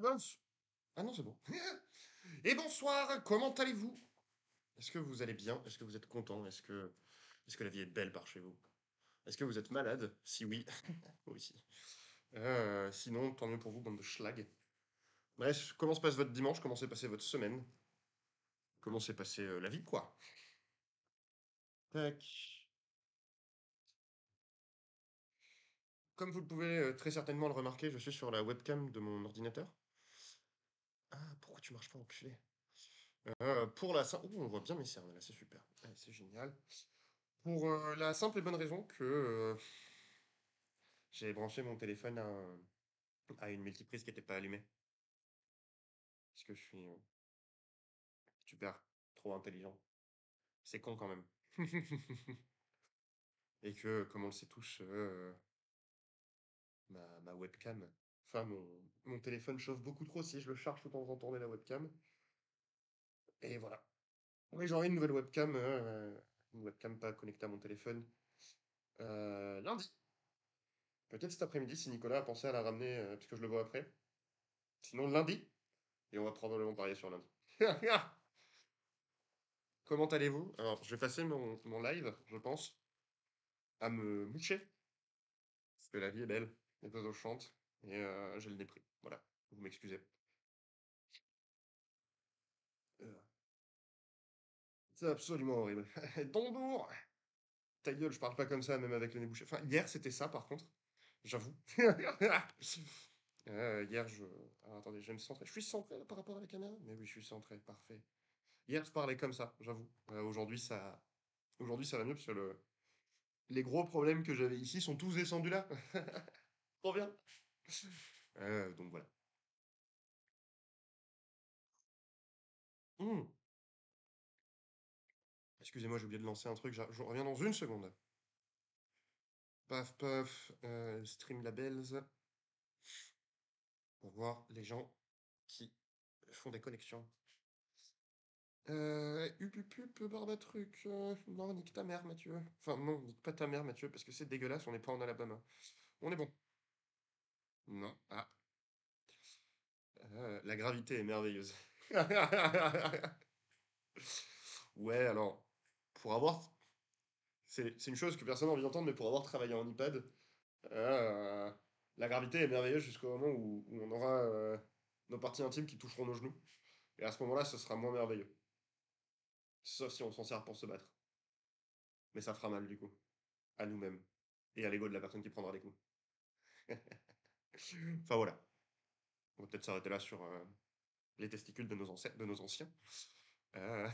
Mince. Ah non, c'est bon. Et bonsoir, comment allez-vous? Est-ce que vous allez bien? Est-ce que vous êtes content? Est-ce que la vie est belle par chez vous? Est-ce que vous êtes malade? Si oui, moi aussi. Sinon, tant mieux pour vous, bande de schlag. Bref, comment se passe votre dimanche? Comment s'est passée votre semaine? Comment s'est passée la vie, quoi? Tac. Comme vous le pouvez très certainement le remarquer, je suis sur la webcam de mon ordinateur. Ah, pourquoi tu marches pas, enculé? Pour la simple... Ouh, on voit bien mes cernes, là, c'est super. Allez, c'est génial. Pour la simple et bonne raison que j'ai branché mon téléphone à une multiprise qui n'était pas allumée. Parce que je suis super, trop intelligent. C'est con quand même. Et que, comme on le sait tous, ma webcam, enfin mon téléphone chauffe beaucoup trop si je le charge tout en faisant tourner la webcam. Et voilà. Oui, j'aurai une webcam pas connectée à mon téléphone, lundi. Peut-être cet après-midi si Nicolas a pensé à la ramener, parce que je le vois après. Sinon lundi, et on va probablement parier sur lundi. Comment allez-vous? Alors, je vais passer mon live, je pense, à me moucher, parce que la vie est belle, les oiseaux chantent, et j'ai le nez pris. Voilà, vous m'excusez. Euh, c'est absolument horrible. Dondour! Ta gueule, je parle pas comme ça, même avec le nez bouché. Enfin, hier, c'était ça, par contre, j'avoue. Hier, je... Alors, attendez, je vais me centrer. Je suis centré là, par rapport à la caméra? Mais oui, je suis centré, parfait. Hier, je parlais comme ça, j'avoue. Aujourd'hui, ça va mieux, parce que les gros problèmes que j'avais ici sont tous descendus là. Trop bien. Donc voilà. Hmm. Excusez-moi, j'ai oublié de lancer un truc, je reviens dans une seconde. Paf, paf, Streamlabels, pour voir les gens qui font des connexions. Barbatruc, non, nique ta mère, Mathieu. Enfin, non, nique pas ta mère, Mathieu, parce que c'est dégueulasse, on n'est pas en Alabama. On est bon. Non, ah, la gravité est merveilleuse. Ouais, alors, pour avoir... C'est une chose que personne n'a envie d'entendre, mais pour avoir travaillé en iPad, Euh, la gravité est merveilleuse jusqu'au moment où on aura nos parties intimes qui toucheront nos genoux. Et à ce moment-là, ce sera moins merveilleux. Sauf si on s'en sert pour se battre. Mais ça fera mal du coup. À nous-mêmes. Et à l'ego de la personne qui prendra les coups. Enfin voilà. On va peut-être s'arrêter là sur les testicules de nos ancêtres, de nos anciens. Euh,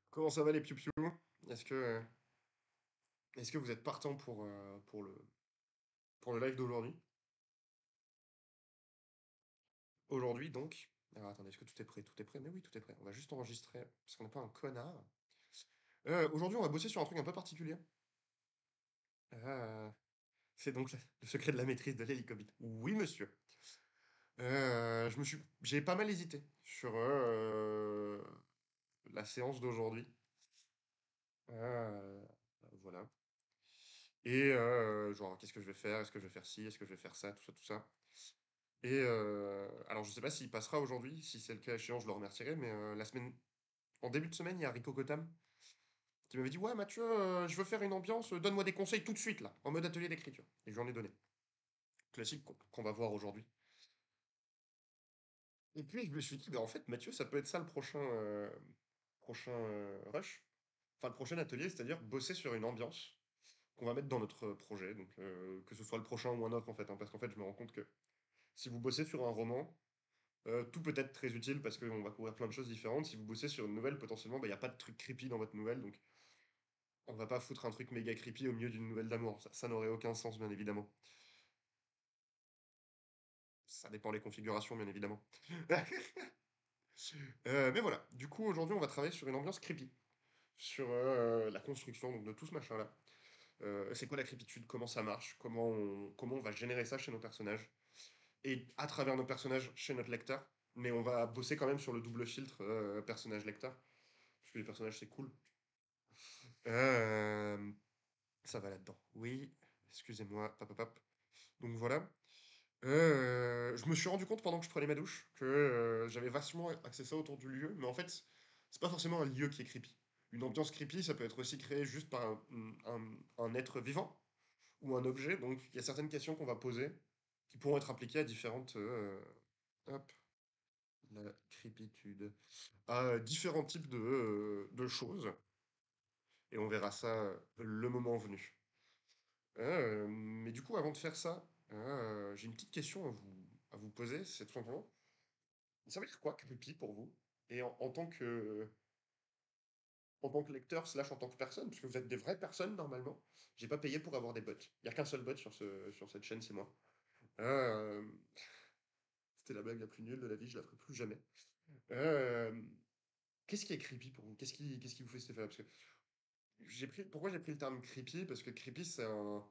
Comment ça va les piou Est-ce que, euh, est-ce que vous êtes partant pour le live d'aujourd'hui? Aujourd'hui donc. Alors attendez, est-ce que tout est prêt? Tout est prêt? Mais oui, tout est prêt. On va juste enregistrer, parce qu'on n'est pas un connard. Aujourd'hui, on va bosser sur un truc un peu particulier. Euh, c'est donc le secret de la maîtrise de l'hélicobite. Oui, monsieur. J'ai pas mal hésité sur la séance d'aujourd'hui. Euh, voilà. Et genre, qu'est-ce que je vais faire? Est-ce que je vais faire ci? Est-ce que je vais faire ça? Tout ça, tout ça. Et alors, je sais pas s'il passera aujourd'hui. Si c'est le cas échéant, je le remercierai. Mais en début de semaine, il y a Rico Kotam qui m'avait dit: Ouais, Mathieu, je veux faire une ambiance, donne-moi des conseils tout de suite, là, en mode atelier d'écriture. Et je lui en ai donné. Classique qu'on va voir aujourd'hui. Et puis je me suis dit, bah, en fait, Mathieu, ça peut être ça le prochain rush. Enfin, le prochain atelier, c'est-à-dire bosser sur une ambiance qu'on va mettre dans notre projet. Donc, que ce soit le prochain ou un autre, en fait. Parce qu'en fait, je me rends compte que si vous bossez sur un roman, tout peut être très utile parce qu'on va couvrir plein de choses différentes. Si vous bossez sur une nouvelle, potentiellement, bah, il n'y a pas de truc creepy dans votre nouvelle. Donc, on va pas foutre un truc méga creepy au milieu d'une nouvelle d'amour. Ça n'aurait aucun sens, bien évidemment. Ça dépend des configurations, bien évidemment. Mais voilà, du coup aujourd'hui on va travailler sur une ambiance creepy, sur la construction donc, de tout ce machin-là. C'est quoi la crépitude, comment ça marche, comment on va générer ça chez nos personnages, et à travers nos personnages chez notre lecteur, mais on va bosser quand même sur le double filtre personnage-lecteur, parce que les personnages c'est cool. Euh, Ça va là-dedans. Oui, excusez-moi, pop, pop, pop. Donc voilà. Je me suis rendu compte pendant que je prenais ma douche que j'avais vachement axé ça autour du lieu, mais en fait, c'est pas forcément un lieu qui est creepy. Une ambiance creepy, ça peut être aussi créé juste par un être vivant ou un objet, donc il y a certaines questions qu'on va poser qui pourront être appliquées à différentes... hop, la creepitude. À différents types de choses, et on verra ça le moment venu. Mais du coup, avant de faire ça, j'ai une petite question à vous poser, c'est tout simplement, ça veut dire quoi creepy pour vous? Et en tant que lecteur slash en tant que personne, parce que vous êtes des vraies personnes normalement, j'ai pas payé pour avoir des bots. Il y a qu'un seul bot sur cette chaîne, c'est moi. Euh, C'était la blague la plus nulle de la vie, je la ferai plus jamais. Euh, Qu'est-ce qui est creepy pour vous? Qu'est-ce qui vous fait cet effet-là? Parce que pourquoi j'ai pris le terme creepy? Parce que creepy, c'est un,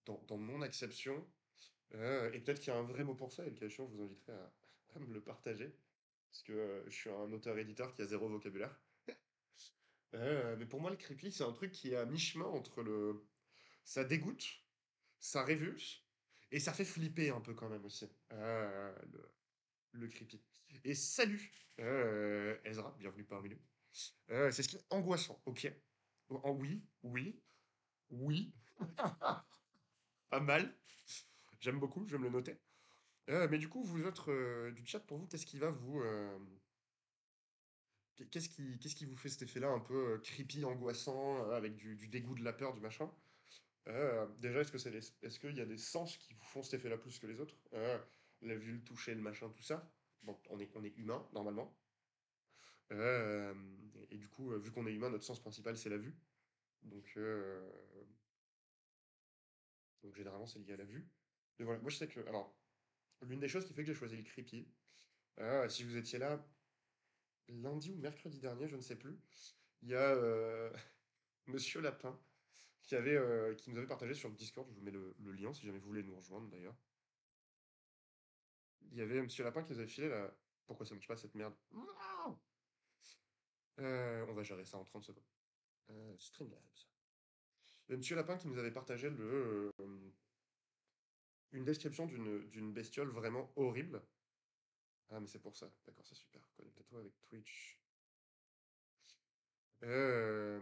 dans mon acception, et peut-être qu'il y a un vrai mot pour ça, et le cas échéant, je vous inviterai à me le partager, parce que je suis un auteur-éditeur qui a zéro vocabulaire. Mais pour moi, le creepy, c'est un truc qui est à mi-chemin entre le... Ça dégoûte, ça révulse, et ça fait flipper un peu quand même aussi, le creepy. Et salut, Ezra, bienvenue parmi nous. C'est ce qui est angoissant, ok? Oui, oui, oui, pas mal. J'aime beaucoup, je vais me le noter. Mais du coup, vous autres du chat, pour vous, qu'est-ce qui va vous... qu'est-ce qui vous fait cet effet-là un peu creepy, angoissant, avec du dégoût, de la peur, du machin? Déjà, est-ce qu'il y a des sens qui vous font cet effet-là plus que les autres? La vue, le toucher, le machin, tout ça. Bon, on est humain, normalement. Euh, et du coup, vu qu'on est humain, notre sens principal, c'est la vue. Donc, euh, donc généralement, c'est lié à la vue. Mais voilà, moi je sais que... Alors, l'une des choses qui fait que j'ai choisi le creepy, si vous étiez là lundi ou mercredi dernier, je ne sais plus, il y a Monsieur Lapin qui nous avait partagé sur le Discord, je vous mets le lien si jamais vous voulez nous rejoindre d'ailleurs. Il y avait Monsieur Lapin qui nous avait filé la... Pourquoi ça marche pas cette merde? Non. On va gérer ça en 30 secondes. Streamlabs. Il y a Monsieur Lapin qui nous avait partagé une description d'une bestiole vraiment horrible. Ah mais c'est pour ça, d'accord, c'est super. Connecte-toi avec Twitch. Euh,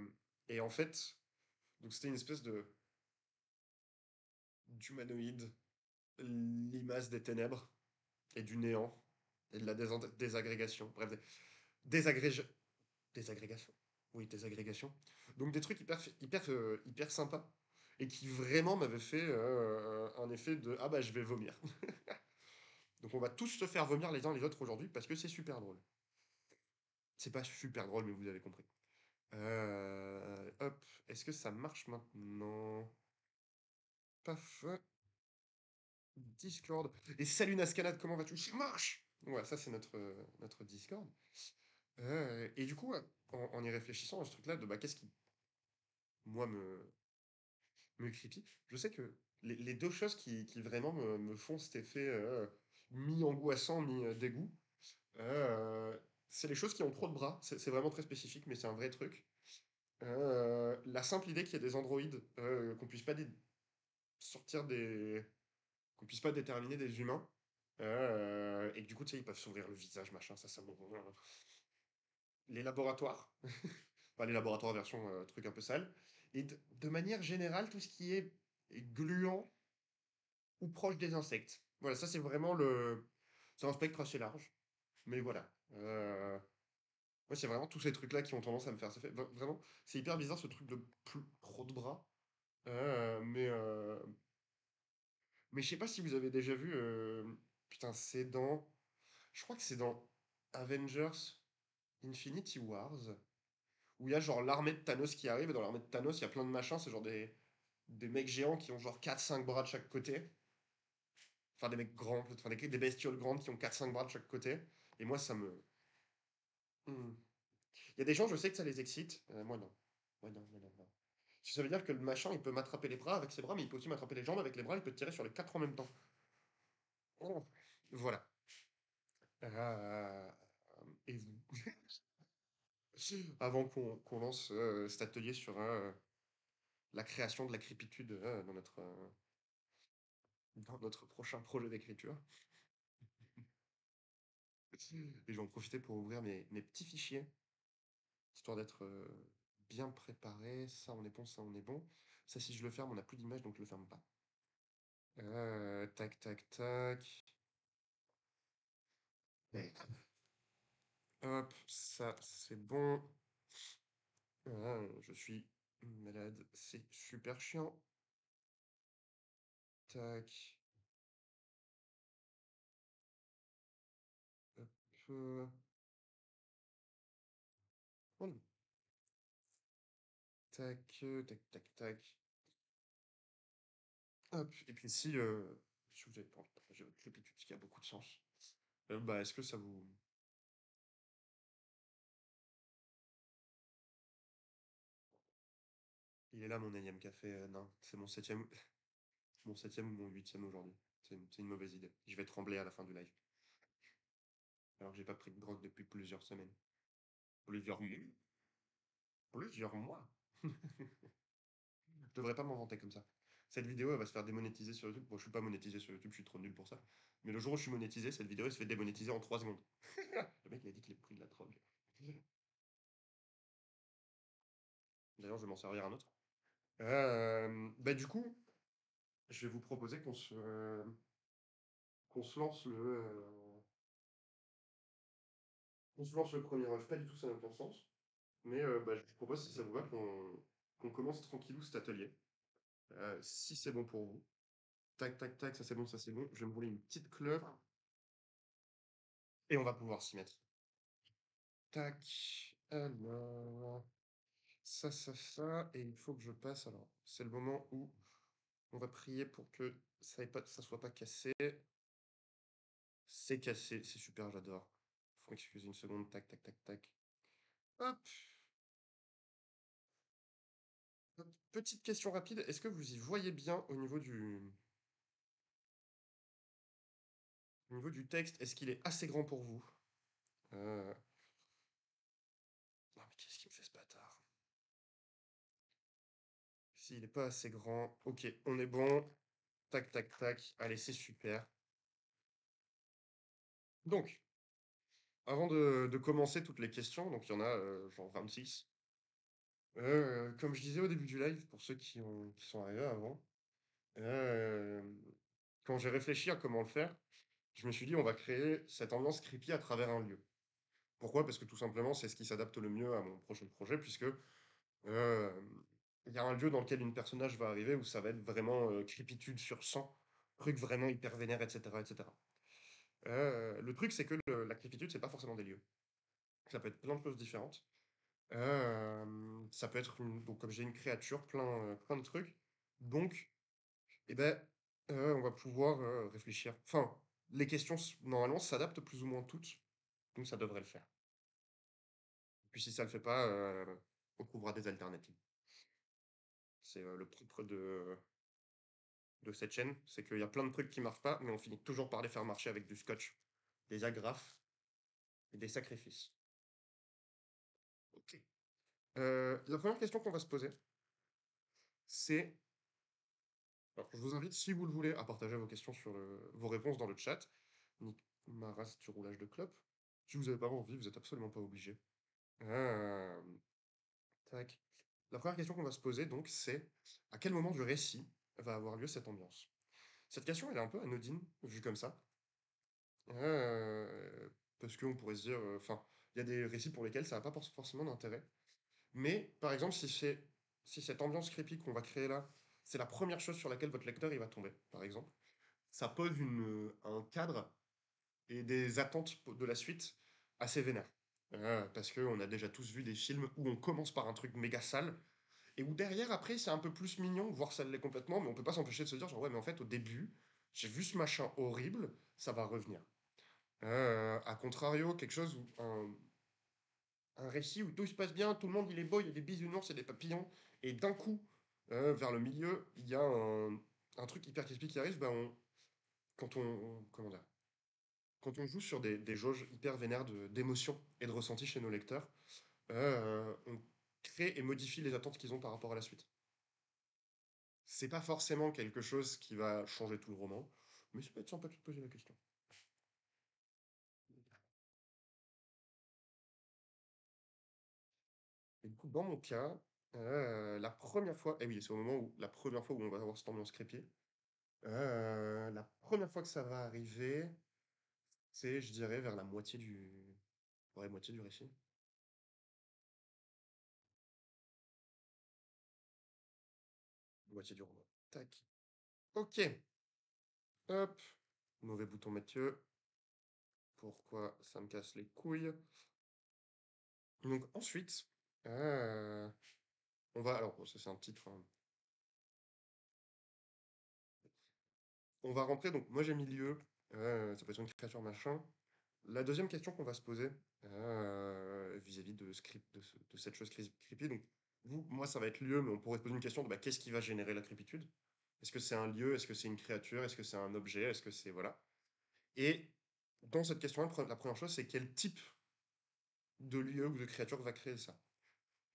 et en fait, donc c'était une espèce de d'humanoïde, limace des ténèbres et du néant et de la désagrégation. Bref, désagrég... désagrégation. Oui, désagrégation. Donc des trucs hyper sympas et qui vraiment m'avaient fait un effet de ah bah je vais vomir. Donc on va tous se faire vomir les uns les autres aujourd'hui parce que c'est super drôle. C'est pas super drôle, mais vous avez compris. Hop, est-ce que ça marche maintenant? Paf, Discord. Et salut Nascalade, comment vas-tu? Ça marche! Ouais, ça c'est notre Discord. Et du coup, en y réfléchissant à ce truc-là, de bah, qu'est-ce qui, moi, me creepy, je sais que les deux choses qui vraiment me font cet effet mi-angoissant, mi-dégoût, euh, c'est les choses qui ont trop de bras. C'est vraiment très spécifique, mais c'est un vrai truc. La simple idée qu'il y ait des androïdes, sortir des, qu'on puisse pas déterminer des humains, et que du coup, tu sais, ils peuvent s'ouvrir le visage, machin, ça me... Les laboratoires, enfin les laboratoires version truc un peu sale, et de manière générale, tout ce qui est gluant ou proche des insectes. Voilà, ça c'est vraiment le... C'est un spectre assez large, mais voilà. Ouais, c'est vraiment tous ces trucs-là qui ont tendance à me faire ça fait. Vraiment, c'est hyper bizarre ce truc de plus trop de bras. Mais je sais pas si vous avez déjà vu. Putain, c'est dans. Je crois que c'est dans Avengers Infinity Wars. Où il y a genre l'armée de Thanos qui arrive. Et dans l'armée de Thanos, il y a plein de machins. C'est genre des mecs géants qui ont genre 4 5 bras de chaque côté. Enfin, des mecs grands, enfin, des bestioles grandes qui ont 4 5 bras de chaque côté. Et moi, ça me. Hmm. Il y a des gens, je sais que ça les excite. Moi, non. Moi, non. Ça veut dire que le machin, il peut m'attraper les bras avec ses bras, mais il peut aussi m'attraper les jambes avec les bras. Il peut tirer sur les quatre en même temps. Oh. Voilà. Euh, et vous, avant qu'on lance cet atelier sur la création de la crépitude dans notre dans notre prochain projet d'écriture. Et je vais en profiter pour ouvrir mes petits fichiers, histoire d'être bien préparé. Ça, on est bon, ça, on est bon. Ça, si je le ferme, on n'a plus d'image, donc je le ferme pas. Tac, tac, tac. Hop, ça, c'est bon. Je suis malade, c'est super chiant. Tac. Hop. Voilà. Tac, tac, tac, tac. Hop. Et puis si vous avez pas envie de partager votre club, ce qui a beaucoup de sens, bah, est-ce que ça vous... Il est là, mon énième café. Non, c'est mon septième, mon septième ou mon huitième aujourd'hui. C'est une mauvaise idée. Je vais trembler à la fin du live. Alors que j'ai pas pris de drogue depuis plusieurs semaines. Plusieurs mois. Plusieurs mois. Je devrais pas m'en vanter comme ça. Cette vidéo, elle va se faire démonétiser sur YouTube. Bon, je suis pas monétisé sur YouTube, je suis trop nul pour ça. Mais le jour où je suis monétisé, cette vidéo, elle se fait démonétiser en 3 secondes. Le mec, il a dit qu'il a pris de la drogue. D'ailleurs, je vais m'en servir un autre. Bah, du coup, je vais vous proposer qu'on se lance qu'on se lance le premier rush. Pas du tout, ça n'a aucun sens. Mais bah, je vous propose, si ça vous va, qu'on commence tranquillou cet atelier. Si c'est bon pour vous. Tac, tac, tac, ça c'est bon, ça c'est bon. Je vais me rouler une petite clope et on va pouvoir s'y mettre. Tac. Alors, ça. Et il faut que je passe. Alors, c'est le moment où on va prier pour que ça soit pas cassé. C'est cassé, c'est super, j'adore. Faut m'excuser une seconde. Tac, tac, tac, tac. Hop. Hop. Petite question rapide. Est-ce que vous y voyez bien au niveau du texte? Est-ce qu'il est assez grand pour vous? Non, mais qu'est-ce qu'il me fait ce bâtard? S'il n'est pas assez grand. Ok, on est bon. Tac, tac, tac. Allez, c'est super. Donc, avant de commencer toutes les questions, donc il y en a genre 26. Comme je disais au début du live, pour ceux qui sont arrivés avant, euh, quand j'ai réfléchi à comment le faire, je me suis dit on va créer cette ambiance creepy à travers un lieu. Pourquoi? Parce que tout simplement, c'est ce qui s'adapte le mieux à mon prochain projet, puisque euh, il y a un lieu dans lequel une personnage va arriver où ça va être vraiment creepitude sur 100, truc vraiment hyper vénère, etc., etc. Le truc, c'est que la creepitude, c'est pas forcément des lieux. Ça peut être plein de choses différentes. Ça peut être donc comme j'ai une créature, plein de trucs. Donc, eh ben, on va pouvoir réfléchir. Enfin, les questions, normalement, s'adaptent plus ou moins toutes. Donc, ça devrait le faire. Puis, si ça le fait pas, on trouvera des alternatives. C'est le propre de cette chaîne. C'est qu'il y a plein de trucs qui marchent pas, mais on finit toujours par les faire marcher avec du scotch, des agrafes et des sacrifices. Ok. La première question qu'on va se poser, c'est alors, je vous invite, si vous le voulez, à partager vos questions vos réponses dans le chat. Nique ma race du roulage de clope. Si vous n'avez pas envie, vous n'êtes absolument pas obligé. Euh, tac. La première question qu'on va se poser, donc, c'est à quel moment du récit va avoir lieu cette ambiance? Cette question, elle est un peu anodine, vue comme ça. Parce qu'on pourrait se dire, enfin, il y a des récits pour lesquels ça n'a pas forcément d'intérêt. Mais, par exemple, si cette ambiance creepy qu'on va créer là, c'est la première chose sur laquelle votre lecteur il va tomber, par exemple, ça pose un cadre et des attentes de la suite assez vénères. Parce qu'on a déjà tous vu des films où on commence par un truc méga sale, et où derrière, après, c'est un peu plus mignon, voire ça l'est complètement, mais on peut pas s'empêcher de se dire, genre, ouais, mais en fait, au début, j'ai vu ce machin horrible, ça va revenir. À contrario, quelque chose où un récit où tout se passe bien, tout le monde il est beau, il y a des bisounours et des papillons, et d'un coup, vers le milieu, il y a un truc hyper crispy qui arrive, comment dire, quand on joue sur des jauges hyper vénères d'émotions et de ressentis chez nos lecteurs, on crée et modifie les attentes qu'ils ont par rapport à la suite. C'est pas forcément quelque chose qui va changer tout le roman, mais ça peut être sympa de se poser la question. Et du coup, dans mon cas, la première fois, et oui, c'est au moment où la première fois où on va avoir cette ambiance crépier. La première fois que ça va arriver, c'est, je dirais, vers la moitié du, ouais, moitié du récit, moitié du roman. Tac. Ok. Hop. Mauvais bouton, Mathieu. Pourquoi ça me casse les couilles? Donc ensuite, euh, on va, alors bon, ça c'est un titre, hein. On va rentrer, donc moi j'ai mis lieu, ça peut être une créature machin. La deuxième question qu'on va se poser vis-à-vis de, script, de cette chose creepy, donc vous, moi ça va être lieu, mais on pourrait se poser une question de bah, qu'est-ce qui va générer la crépitude? Est-ce que c'est un lieu? Est-ce que c'est une créature? Est-ce que c'est un objet? Est-ce que c'est... Voilà. Et dans cette question-là, la première chose, c'est quel type de lieu ou de créature va créer ça?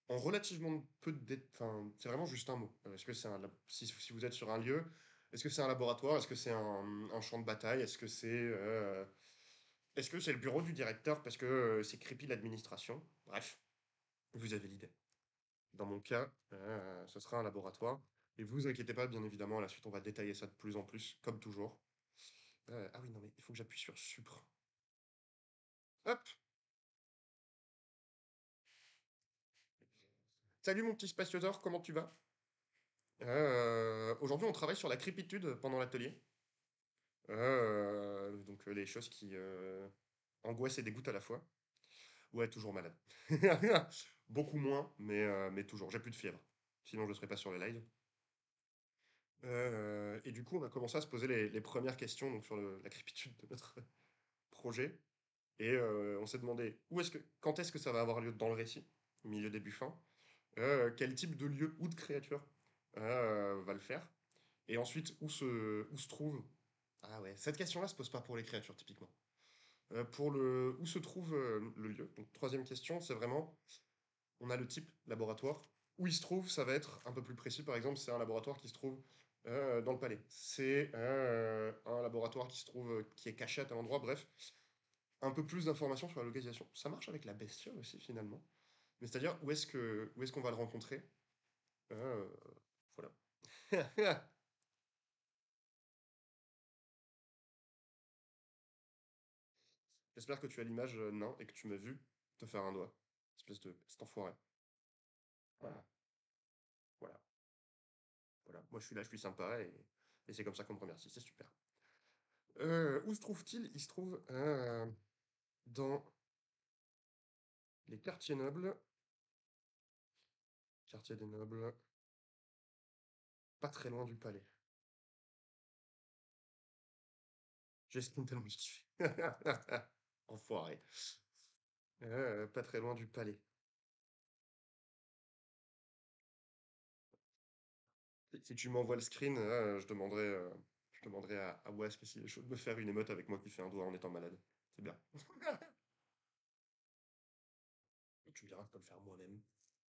En relativement peu de enfin, c'est vraiment juste un mot. Est-ce que c'est un... si vous êtes sur un lieu, est-ce que c'est un laboratoire? Est-ce que c'est un champ de bataille? Est-ce que c'est le bureau du directeur parce que c'est creepy l'administration? Bref, vous avez l'idée. Dans mon cas, ce sera un laboratoire. Et vous inquiétez pas, bien évidemment, à la suite, on va détailler ça de plus en plus, comme toujours. Ah oui, non, mais il faut que j'appuie sur Supre. Hop! Salut mon petit spatiosaure, comment tu vas? Aujourd'hui, on travaille sur la crépitude pendant l'atelier. Donc, les choses qui angoissent et dégoûtent à la fois. Ouais, toujours malade. Beaucoup moins, mais toujours. J'ai plus de fièvre. Sinon, je ne serais pas sur les lives. Et du coup, on a commencé à se poser les premières questions donc, sur la crépitude de notre projet. Et on s'est demandé quand est-ce que ça va avoir lieu dans le récit, milieu, début, fin. Quel type de lieu ou de créature va le faire. Et ensuite, où se trouve. Ah ouais, cette question-là se pose pas pour les créatures, typiquement. Où se trouve le lieu. Donc, troisième question, c'est vraiment on a le type laboratoire. Où il se trouve, ça va être un peu plus précis. Par exemple, c'est un laboratoire qui se trouve dans le palais. C'est un laboratoire qui se trouve, qui est caché à tel endroit. Bref, un peu plus d'informations sur la localisation. Ça marche avec la bestiole aussi, finalement. Mais c'est-à-dire, où est-ce qu'on va le rencontrer? Euh, voilà. J'espère que tu as l'image nain et que tu m'as vu te faire un doigt. Espèce de cet enfoiré. Voilà. Voilà. Voilà. Moi, je suis là, je suis sympa et c'est comme ça qu'on me remercie. C'est super. Où se trouve-t-il? Il se trouve dans les quartiers nobles. Quartier des nobles. Pas très loin du palais. J'estime tellement que je kiffe. Enfoiré. Pas très loin du palais. Si tu m'envoies le screen, je demanderai à Wask s'il est chaud de me faire une émote avec moi qui fait un doigt en étant malade. C'est bien. Tu me diras, je peux le faire moi-même.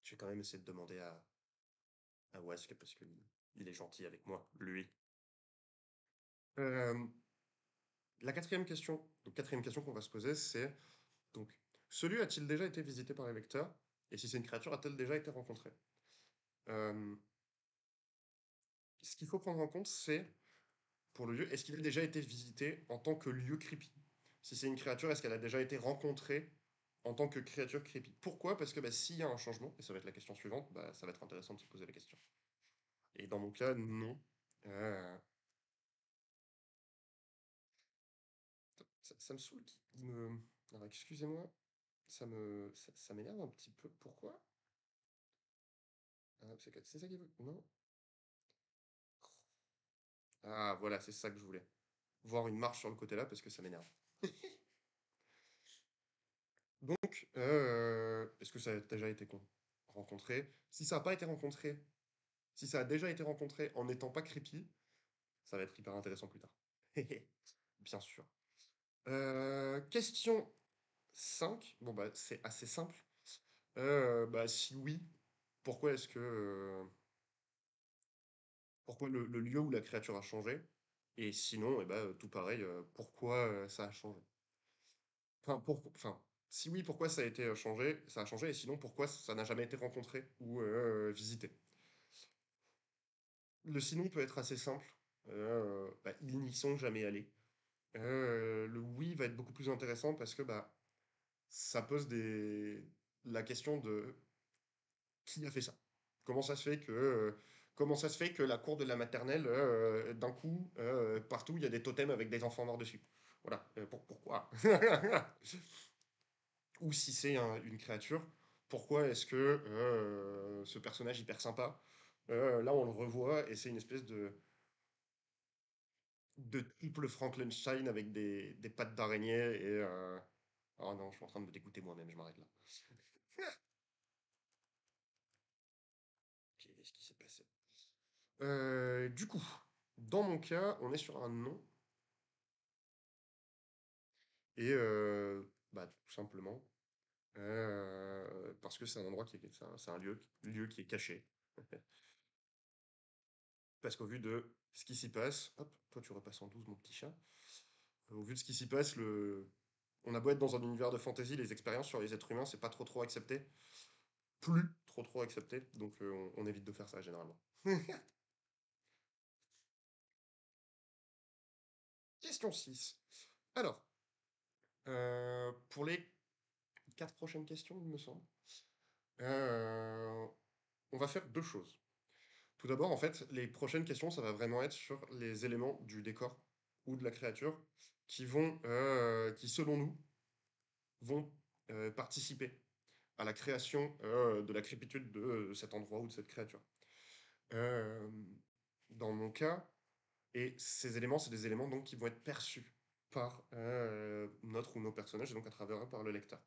Je vais quand même essayer de demander à Wask parce qu'il il est gentil avec moi, lui. Euh, la quatrième question qu'on va se poser, c'est donc, ce lieu a-t-il déjà été visité par les lecteurs? Et si c'est une créature, a-t-elle déjà été rencontrée? Euh, Ce qu'il faut prendre en compte, c'est, pour le lieu, est-ce qu'il a déjà été visité en tant que lieu creepy? Si c'est une créature, est-ce qu'elle a déjà été rencontrée en tant que créature creepy? Pourquoi? Parce que bah, s'il y a un changement, et ça va être la question suivante, bah, ça va être intéressant de se poser la question. Et dans mon cas, non. Euh, ça me saoule. Alors, excusez-moi, ça m'énerve un petit peu. Pourquoi? C'est ça qui veut... Non? Ah, voilà, c'est ça que je voulais. Voir une marche sur le côté là, parce que ça m'énerve. Donc, est-ce que ça a déjà été rencontré? Si ça n'a pas été rencontré, si ça a déjà été rencontré en n'étant pas creepy, ça va être hyper intéressant plus tard. Bien sûr. Question 5. Bon, bah, c'est assez simple. Bah, si oui, pourquoi est-ce que pourquoi le lieu où la créature a changé, et sinon, eh ben, tout pareil, pourquoi ça a changé. Enfin, si oui, pourquoi ça a été changé, ça a changé, et sinon, pourquoi ça n'a jamais été rencontré ou visité. Le sinon peut être assez simple, bah, ils n'y sont jamais allés. Le oui va être beaucoup plus intéressant parce que bah, ça pose la question de qui a fait ça? Comment ça se fait que, comment ça se fait que la cour de la maternelle, d'un coup, partout, il y a des totems avec des enfants morts dessus? Voilà, pourquoi? Ou si c'est une créature, pourquoi est-ce que ce personnage hyper sympa, là on le revoit et c'est une espèce de triple Frankenstein avec des pattes d'araignée et... Oh non, je suis en train de me dégoûter moi-même, je m'arrête là. Qu'est-ce qui s'est passé? Du coup, dans mon cas, on est sur un nom, et bah, tout simplement, parce que c'est un endroit qui est, c'est un lieu qui est caché. Parce qu'au vu de ce qui s'y passe, hop, toi tu repasses en 12 mon petit chat. Au vu de ce qui s'y passe, on a beau être dans un univers de fantasy, les expériences sur les êtres humains, c'est pas trop accepté. Plus trop accepté, donc on évite de faire ça généralement. Question 6. Alors, pour les 4 prochaines questions, il me semble, euh, on va faire deux choses. Tout d'abord, en fait, les prochaines questions, ça va vraiment être sur les éléments du décor ou de la créature qui selon nous, vont participer à la création de la crépitude de cet endroit ou de cette créature. Euh, dans mon cas, et ces éléments, c'est des éléments donc qui vont être perçus par notre ou nos personnages, et donc à travers eux par le lecteur.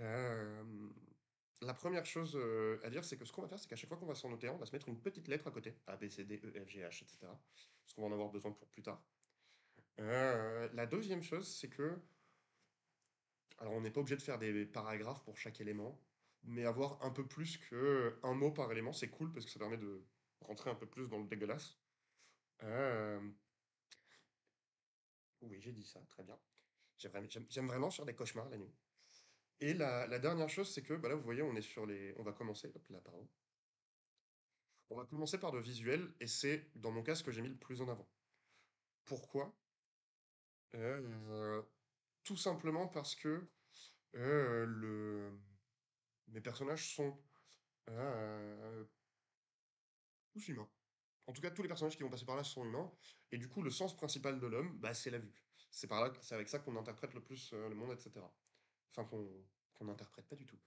Euh, la première chose à dire, c'est que ce qu'on va faire, c'est qu'à chaque fois qu'on va s'en noter un, on va se mettre une petite lettre à côté, A, B, C, D, E, F, G, H, etc. Parce qu'on va en avoir besoin pour plus tard. La deuxième chose, c'est que, alors on n'est pas obligé de faire des paragraphes pour chaque élément, mais avoir un peu plus que un mot par élément, c'est cool parce que ça permet de rentrer un peu plus dans le dégueulasse. Euh, oui, j'ai dit ça, très bien. J'aime vraiment faire des cauchemars la nuit. Et la dernière chose, c'est que bah là, vous voyez, on est sur les. On va commencer. Hop là, pardon. On va commencer par le visuel, et c'est, dans mon cas, ce que j'ai mis le plus en avant. Pourquoi? Euh, Tout simplement parce que mes personnages sont euh, tous humains. En tout cas, tous les personnages qui vont passer par là sont humains, et du coup, le sens principal de l'homme, bah, c'est la vue. C'est par là, c'est avec ça qu'on interprète le plus le monde, etc. Enfin, qu'on interprète pas du tout,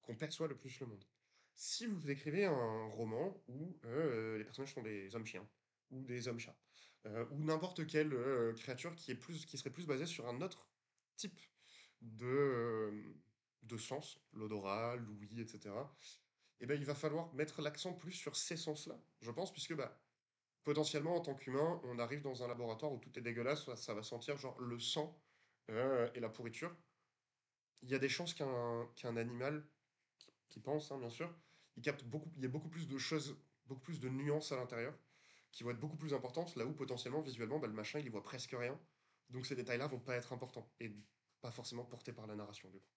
qu'on perçoit le plus le monde. Si vous écrivez un roman où les personnages sont des hommes-chiens, ou des hommes-chats, ou n'importe quelle créature qui serait plus basée sur un autre type de, euh, de sens, l'odorat, l'ouïe, etc., eh ben, il va falloir mettre l'accent plus sur ces sens-là, je pense, puisque bah, potentiellement, en tant qu'humain, on arrive dans un laboratoire où tout est dégueulasse, ça va sentir genre le sang et la pourriture. Il y a des chances qu'un animal qui pense, hein, bien sûr, il y a beaucoup plus de choses, beaucoup plus de nuances à l'intérieur, qui vont être beaucoup plus importantes, là où potentiellement, visuellement, bah, le machin, il y voit presque rien. Donc ces détails-là vont pas être importants, et pas forcément portés par la narration, du coup.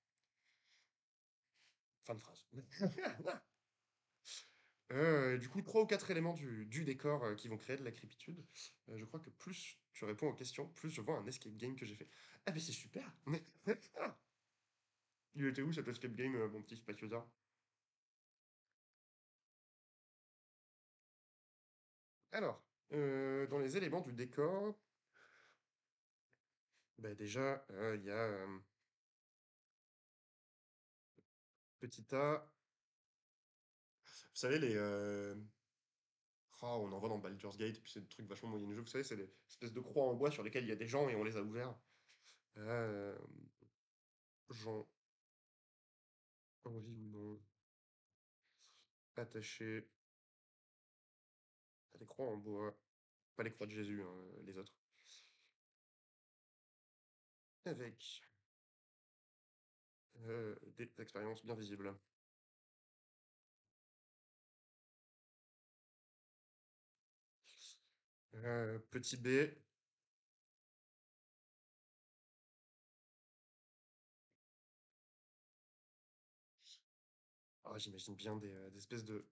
Fin de phrase. Du coup, trois ou quatre éléments du décor qui vont créer de la crépitude. Je crois que plus tu réponds aux questions, plus je vois un escape game que j'ai fait. Ah, mais c'est super! Il était où cet escape game, mon petit spatiosa? Alors, dans les éléments du décor, bah déjà, il y a petit A. Vous savez, on en voit dans Baldur's Gate, et puis c'est des trucs vachement moyen jeu. Vous savez, c'est des espèces de croix en bois sur lesquelles il y a des gens et on les a ouverts. Euh, Gens, envie ou non, attachés à des croix en bois. Pas les croix de Jésus, hein, les autres. Avec des expériences bien visibles. Petit B. Ah, j'imagine bien des espèces de...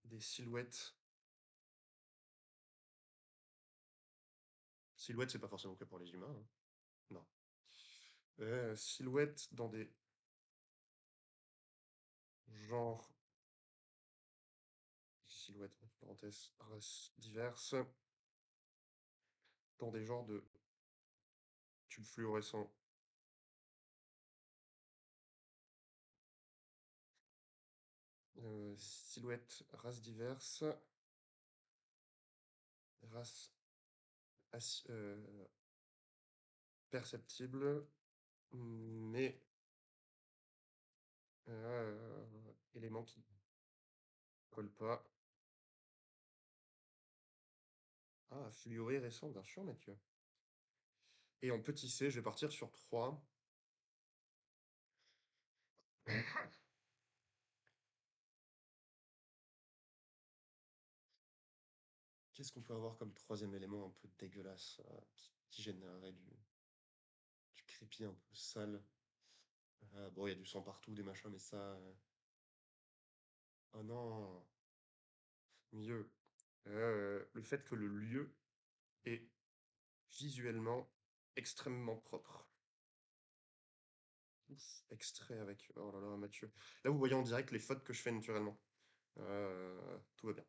des silhouettes. Silhouettes, c'est pas forcément que pour les humains, hein. Non. Silhouettes dans des genres... Silhouettes, entre parenthèses, races diverses. Dans des genres de tubes fluorescents. Silhouettes, races diverses. Races perceptibles, mais éléments qui ne collent pas. Ah, fluorescent, bien sûr, Mathieu. Et en petit c, je vais partir sur 3. Qu'est-ce qu'on peut avoir comme troisième élément un peu dégueulasse, qui générerait du creepy un peu sale? Bon, il y a du sang partout, des machins, mais ça... Oh non! Mieux. Le fait que le lieu est visuellement extrêmement propre. Ouf, extrait avec... Oh là là, Mathieu. Là, vous voyez en direct les fautes que je fais naturellement. Tout va bien.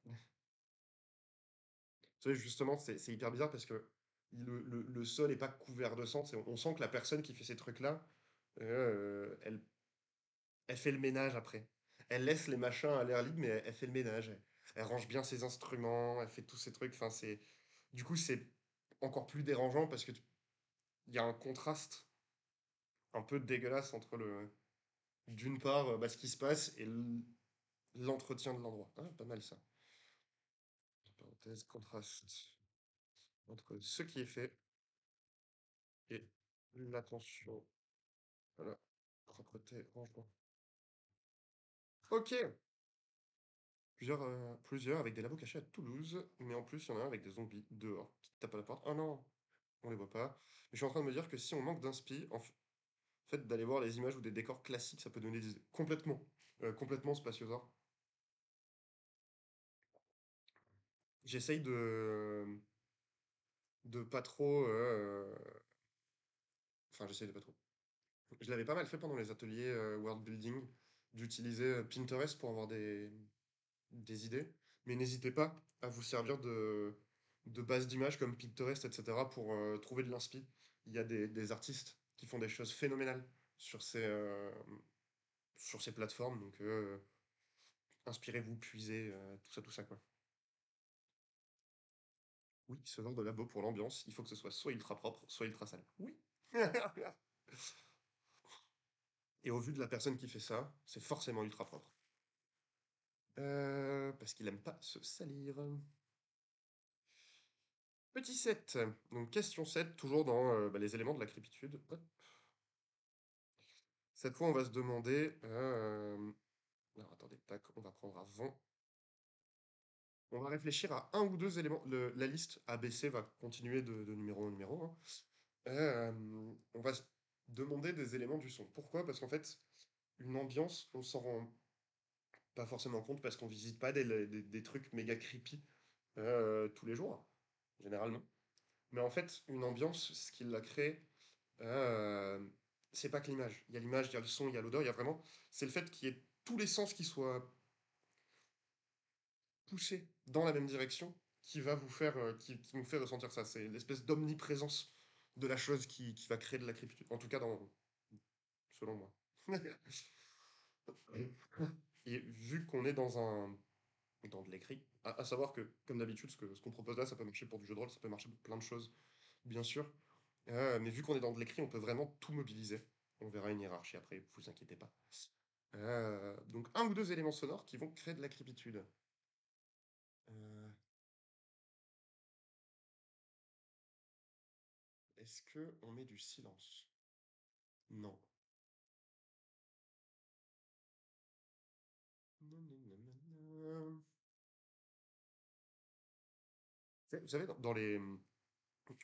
Tu sais, justement, c'est hyper bizarre parce que le sol est pas couvert de sang. On sent que la personne qui fait ces trucs-là, elle fait le ménage après. Elle laisse les machins à l'air libre, mais elle fait le ménage. Elle range bien ses instruments, elle fait tous ces trucs. Enfin, c'est... Du coup, c'est encore plus dérangeant parce que il y a un contraste un peu dégueulasse entre le... D'une part, bah, ce qui se passe et l'entretien de l'endroit. Ah, pas mal ça. Parenthèse, contraste entre ce qui est fait et l'attention. Voilà. Propreté, rangement. Ok. Plusieurs avec des labos cachés à Toulouse, mais en plus, il y en a un avec des zombies dehors qui tapent à la porte. Oh non, on les voit pas. Mais je suis en train de me dire que si on manque d'inspi, en fait, d'aller voir les images ou des décors classiques, ça peut donner des idées. Complètement. Complètement spatiosaure. J'essaye de pas trop. Enfin, j'essaye de pas trop. Je l'avais pas mal fait pendant les ateliers world building, d'utiliser Pinterest pour avoir des idées. Mais n'hésitez pas à vous servir de bases d'images comme Pinterest, etc. pour trouver de l'inspi. Il y a des artistes qui font des choses phénoménales sur ces plateformes. Donc, inspirez-vous, puisez, tout ça, quoi. Oui, ce genre de labo pour l'ambiance, il faut que ce soit soit ultra propre, soit ultra sale. Oui. Et au vu de la personne qui fait ça, c'est forcément ultra propre. Parce qu'il aime pas se salir. Petit 7. Donc question 7, toujours dans bah, les éléments de la crépitude. Hop. Cette fois, on va se demander... alors, attendez, tac, on va prendre avant. On va réfléchir à un ou deux éléments. La liste ABC va continuer de numéro en numéro, hein. On va se demander des éléments du son. Pourquoi? Parce qu'en fait, une ambiance, on s'en rend pas forcément compte parce qu'on visite pas des trucs méga creepy tous les jours, généralement. Mais en fait, une ambiance, ce qui la crée, euh, c'est pas que l'image. Il y a l'image, il y a le son, il y a l'odeur, il y a vraiment. C'est le fait qu'il y ait tous les sens qui soient poussés dans la même direction qui va vous faire, qui nous fait ressentir ça. C'est l'espèce d'omniprésence de la chose qui va créer de la crépitude. En tout cas, selon moi. Et vu qu'on est dans de l'écrit, à savoir que, comme d'habitude, ce qu'on propose là, ça peut marcher pour du jeu de rôle, ça peut marcher pour plein de choses, bien sûr. Mais vu qu'on est dans de l'écrit, on peut vraiment tout mobiliser. On verra une hiérarchie après, vous inquiétez pas. Donc un ou deux éléments sonores qui vont créer de la crépitude. Euh, Est-ce que on met du silence? Non. Non, non, non, non, non. Vous savez, dans les,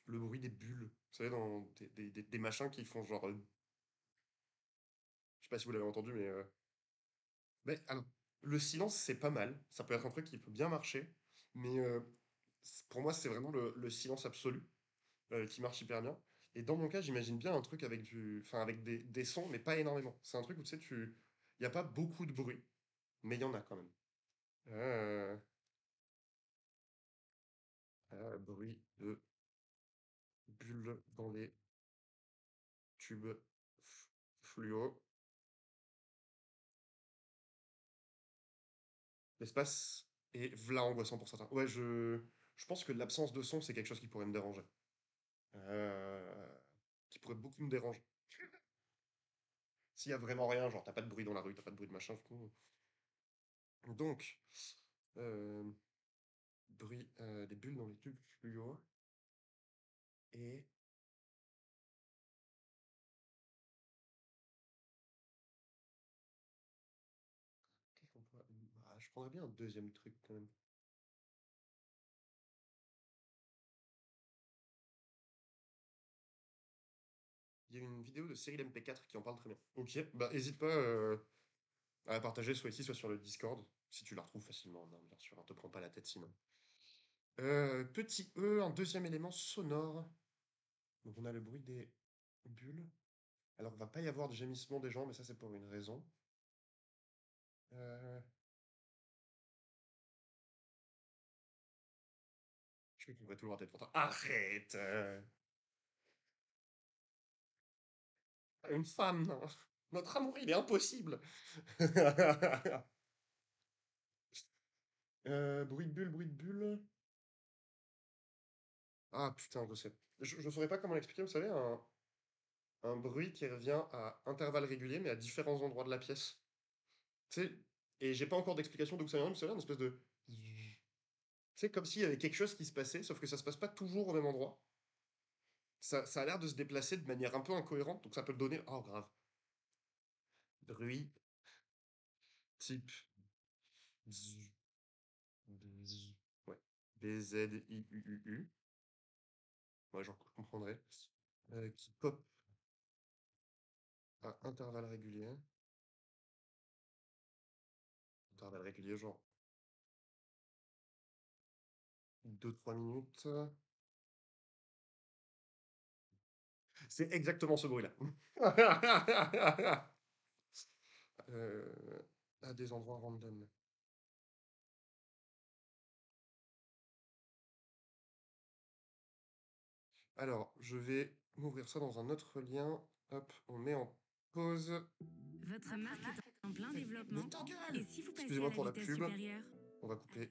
le bruit des bulles, vous savez, dans des machins qui font genre, je sais pas si vous l'avez entendu, mais alors, le silence, c'est pas mal. Ça peut être un truc qui peut bien marcher, mais pour moi, c'est vraiment le silence absolu qui marche hyper bien. Et dans mon cas, j'imagine bien un truc avec enfin, avec des sons, mais pas énormément. C'est un truc où tu sais, il n'y a pas beaucoup de bruit, mais il y en a quand même. Euh, bruit de bulles dans les tubes fluo. L'espace est v'là angoissant pour certains. Ouais, je pense que l'absence de son, c'est quelque chose qui pourrait me déranger. Euh, qui pourrait beaucoup me déranger. S'il y a vraiment rien, genre t'as pas de bruit dans la rue, t'as pas de bruit de machin, donc, euh, bruit des bulles dans les tubes fluo. Et qu'est-ce qu'on pourrait... Ah, je prendrais bien un deuxième truc quand même. Il y a une vidéo de Cyril MP4 qui en parle très bien. Ok, bah hésite pas à la partager soit ici, soit sur le Discord, si tu la retrouves facilement, non, bien sûr, hein, te prends pas la tête sinon. Petit E, un deuxième élément sonore. Donc on a le bruit des bulles. Alors, il va pas y avoir de gémissement des gens, mais ça, c'est pour une raison. Euh, je vais toujours être content. Arrête! Une femme, non. Notre amour, il est impossible! Bruit de bulle, bruit de bulle. Ah putain, je sais. Je saurais pas comment l'expliquer, vous savez, un bruit qui revient à intervalles réguliers, mais à différents endroits de la pièce. Tu sais, et j'ai pas encore d'explication d'où ça vient, mais c'est une espèce de... C'est comme s'il y avait quelque chose qui se passait, sauf que ça se passe pas toujours au même endroit. Ça a l'air de se déplacer de manière un peu incohérente, donc ça peut le donner... Oh, grave. Bruit type... bzz, bzz, ouais. B-Z-I-U-U-U. Ouais, j'en comprendrai. Qui pop à intervalles réguliers. Intervalles réguliers, genre 2-3 minutes. C'est exactement ce bruit-là. Euh, à des endroits random. Alors, je vais m'ouvrir ça dans un autre lien. Hop, on met en pause. Votre marque est en plein Mais développement. ta gueule! Et si vous passez à Excusez-moi la pour la vitesse pub. supérieure? On va couper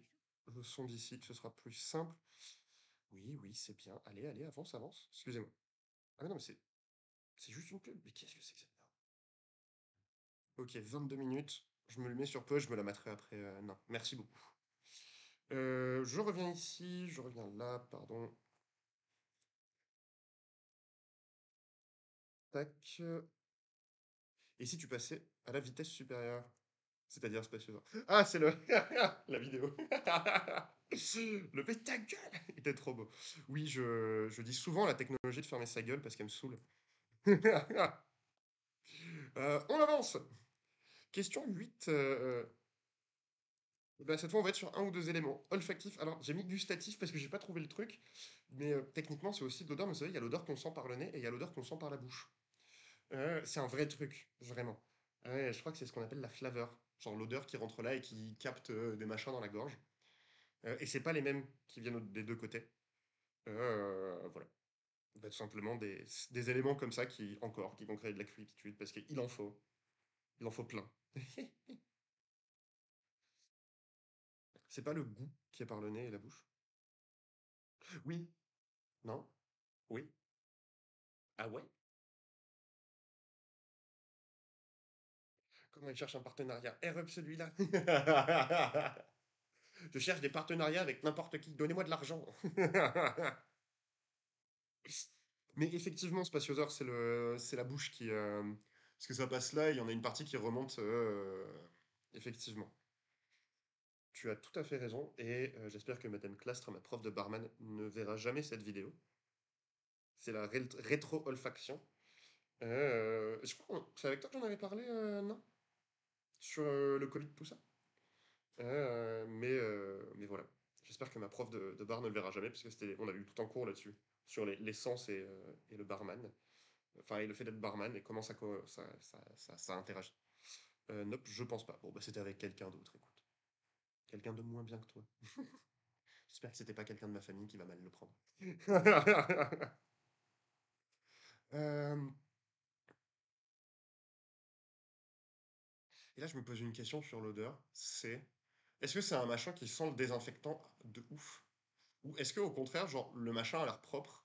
le son d'ici, ce sera plus simple. Oui, oui, c'est bien. Allez, allez, avance, avance. Excusez-moi. Ah mais non, mais c'est juste une pub. Mais qu'est-ce que c'est que ça? Ok, 22 minutes. Je me le mets sur pause, je me la mettrai après. Non, merci beaucoup. Je reviens ici, je reviens là, pardon. Tac. Et si tu passais à la vitesse supérieure? C'est-à-dire spacieusement. Ah, c'est le... la vidéo. Le fait ta gueule! Il était trop beau. Oui, je dis souvent à la technologie de fermer sa gueule parce qu'elle me saoule. On avance. Question 8. Bah, cette fois, on va être sur un ou deux éléments olfactifs. Alors, j'ai mis gustatif parce que j'ai pas trouvé le truc. Mais techniquement, c'est aussi de l'odeur. Mais vous savez, il y a l'odeur qu'on sent par le nez et il y a l'odeur qu'on sent par la bouche. C'est un vrai truc, vraiment. Ouais, je crois que c'est ce qu'on appelle la flavor. Genre l'odeur qui rentre là et qui capte des machins dans la gorge. Et c'est pas les mêmes qui viennent des deux côtés. Voilà. Bah, tout simplement des éléments comme ça qui vont créer de la fluidité parce qu'il en faut. Il en faut plein. C'est pas le goût qui est par le nez et la bouche? Oui. Non? Oui. Ah ouais? Comment il cherche un partenariat? R-Up celui-là. Je cherche des partenariats avec n'importe qui. Donnez-moi de l'argent. Mais effectivement, Spatiosaur, c'est la bouche qui. Parce que ça passe là, il y en a une partie qui remonte. Effectivement. Tu as tout à fait raison, et j'espère que Madame Clastre, ma prof de barman, ne verra jamais cette vidéo. C'est la rétro-olfaction. Je crois c'est avec toi que j'en avais parlé, non? Sur le Covid, tout ça? Mais voilà. J'espère que ma prof de bar ne le verra jamais, parce que on avait eu tout un cours là-dessus, sur l'essence et le barman. Enfin, et le fait d'être barman, et comment ça interagit. Nope, je pense pas. Bon, bah c'était avec quelqu'un d'autre, écoute. Quelqu'un de moins bien que toi. J'espère que c'était pas quelqu'un de ma famille qui va mal le prendre. Euh, et là, je me pose une question sur l'odeur. Est-ce que c'est un machin qui sent le désinfectant de ouf? Ou est-ce que au contraire, genre, le machin a l'air propre?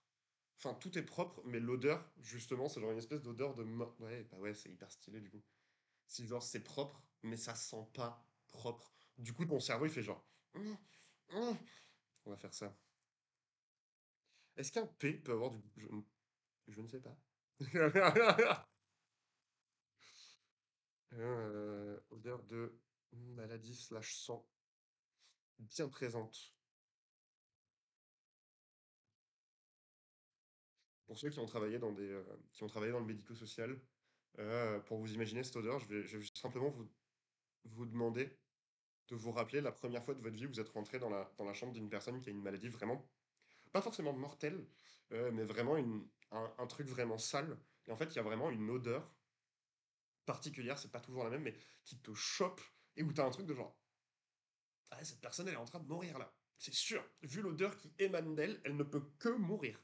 Enfin, tout est propre, mais l'odeur, justement, c'est genre une espèce d'odeur de... Ouais, bah ouais, c'est hyper stylé, du coup. C'est genre, c'est propre, mais ça sent pas propre. Du coup, ton cerveau, il fait genre... Hum, hum. On va faire ça. Est-ce qu'un P peut avoir du... Je ne sais pas. Odeur de maladie slash sang bien présente. Pour ceux qui ont travaillé qui ont travaillé dans le médico-social, pour vous imaginer cette odeur, je vais juste simplement vous demander de vous rappeler la première fois de votre vie où vous êtes rentré dans la chambre d'une personne qui a une maladie vraiment, pas forcément mortelle, mais vraiment un truc vraiment sale. Et en fait, il y a vraiment une odeur particulière, c'est pas toujours la même, mais qui te chope et où t'as un truc de genre, ah, cette personne, elle est en train de mourir là. C'est sûr, vu l'odeur qui émane d'elle, elle ne peut que mourir.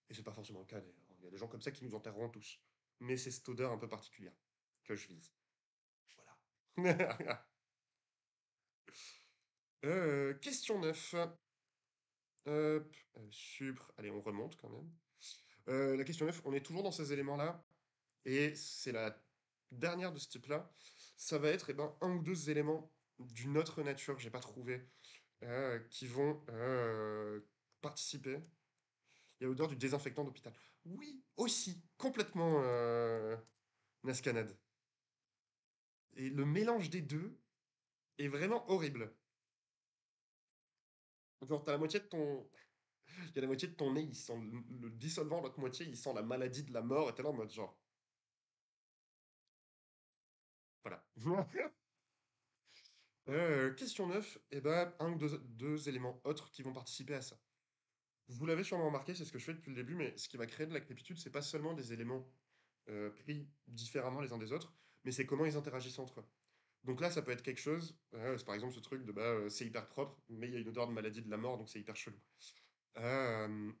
Et c'est pas forcément le cas d'ailleurs. Il y a des gens comme ça qui nous enterreront tous. Mais c'est cette odeur un peu particulière que je vise. Voilà. Question 9. Supre. Allez, on remonte quand même. La question 9, on est toujours dans ces éléments-là. Et c'est la dernière de ce type-là. Ça va être un ou deux éléments d'une autre nature que j'ai pas trouvé qui vont participer. Il y a l'odeur du désinfectant d'hôpital. Oui, aussi, complètement Nascanade. Et le mélange des deux est vraiment horrible. Genre, t'as la moitié de ton... Il y a la moitié de ton nez, il sent le dissolvant, l'autre moitié, il sent la maladie de la mort, et t'es là en mode genre... Voilà. Question 9, et ben, un ou deux éléments autres qui vont participer à ça. Vous l'avez sûrement remarqué, c'est ce que je fais depuis le début, mais ce qui va créer de la crépitude, c'est pas seulement des éléments pris différemment les uns des autres, mais c'est comment ils interagissent entre eux. Donc là, ça peut être quelque chose, c'est par exemple ce truc de bah, c'est hyper propre, mais il y a une odeur de maladie de la mort, donc c'est hyper chelou. Euh,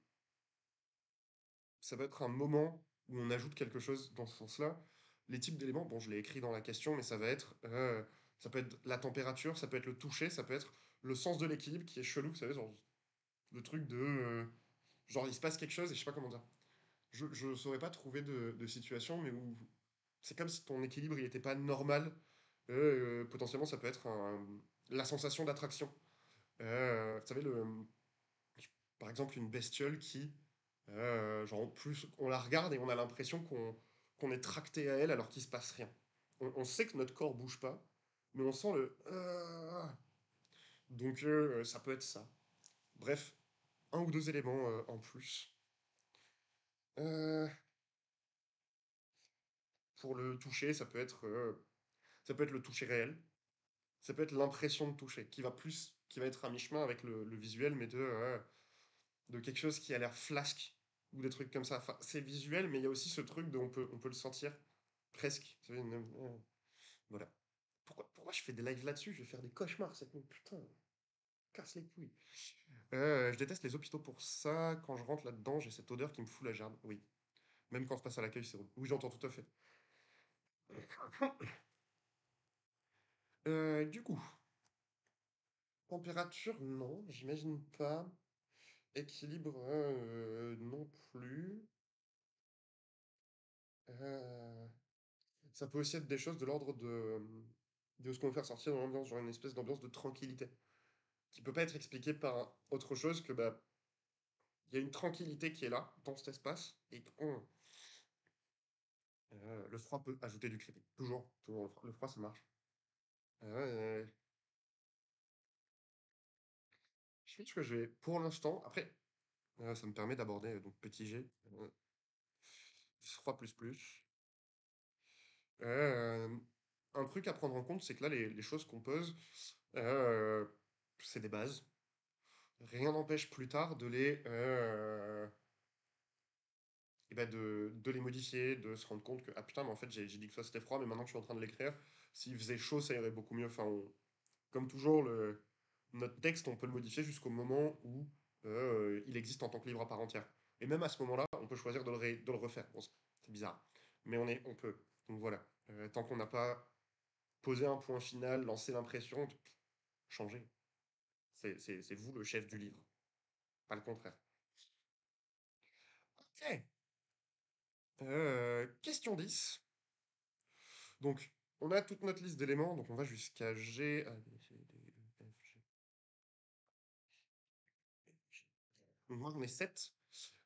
Ça va être un moment où on ajoute quelque chose dans ce sens-là. Les types d'éléments, bon, je l'ai écrit dans la question, mais ça peut être la température, ça peut être le toucher, ça peut être le sens de l'équilibre qui est chelou, vous savez, genre le truc de, genre il se passe quelque chose et je sais pas comment dire. Je saurais pas trouver de situation, mais où c'est comme si ton équilibre il était pas normal. Potentiellement, ça peut être la sensation d'attraction. Vous savez, par exemple, une bestiole qui, genre, en plus, on la regarde et on a l'impression qu'on est tracté à elle alors qu'il se passe rien. On sait que notre corps bouge pas, mais on sent le. Donc, ça peut être ça. Bref, un ou deux éléments en plus. Euh, pour le toucher, ça peut être le toucher réel. Ça peut être l'impression de toucher, qui va être à mi-chemin avec le visuel, mais de quelque chose qui a l'air flasque ou des trucs comme ça. Enfin, c'est visuel, mais il y a aussi ce truc de on peut le sentir presque. Vous savez, voilà. Pourquoi je fais des lives là-dessus? Je vais faire des cauchemars cette nuit. Putain, casse les couilles. Je déteste les hôpitaux pour ça. Quand je rentre là-dedans, j'ai cette odeur qui me fout la gerbe. Oui. Même quand je passe à l'accueil, c'est bon. Oui, j'entends tout à fait. Du coup, température, non, j'imagine pas. Équilibre, non plus. Euh, Ça peut aussi être des choses de l'ordre de ce qu'on veut faire sortir dans l'ambiance, genre une espèce d'ambiance de tranquillité, qui peut pas être expliquée par autre chose que bah il y a une tranquillité qui est là dans cet espace et le froid peut ajouter du creepy. Toujours, toujours le froid ça marche. Je pense que je vais, pour l'instant, après, ça me permet d'aborder, donc petit G, 3++. Euh, un truc à prendre en compte, c'est que là, les choses qu'on pose, euh, c'est des bases. Rien n'empêche plus tard de de les modifier, de se rendre compte que, ah putain, mais en fait, j'ai dit que ça c'était froid, mais maintenant que je suis en train de l'écrire, s'il faisait chaud, ça irait beaucoup mieux. Enfin, comme toujours, notre texte, on peut le modifier jusqu'au moment où il existe en tant que livre à part entière. Et même à ce moment-là, on peut choisir de le refaire. Bon, c'est bizarre. Mais on peut. Donc voilà. Tant qu'on n'a pas posé un point final, lancé l'impression, changer. C'est vous le chef du livre, pas le contraire. Ok. Question 10. Donc, on a toute notre liste d'éléments, donc on va jusqu'à G, A, B, C, D, E, F, G. Donc moi j'en ai 7.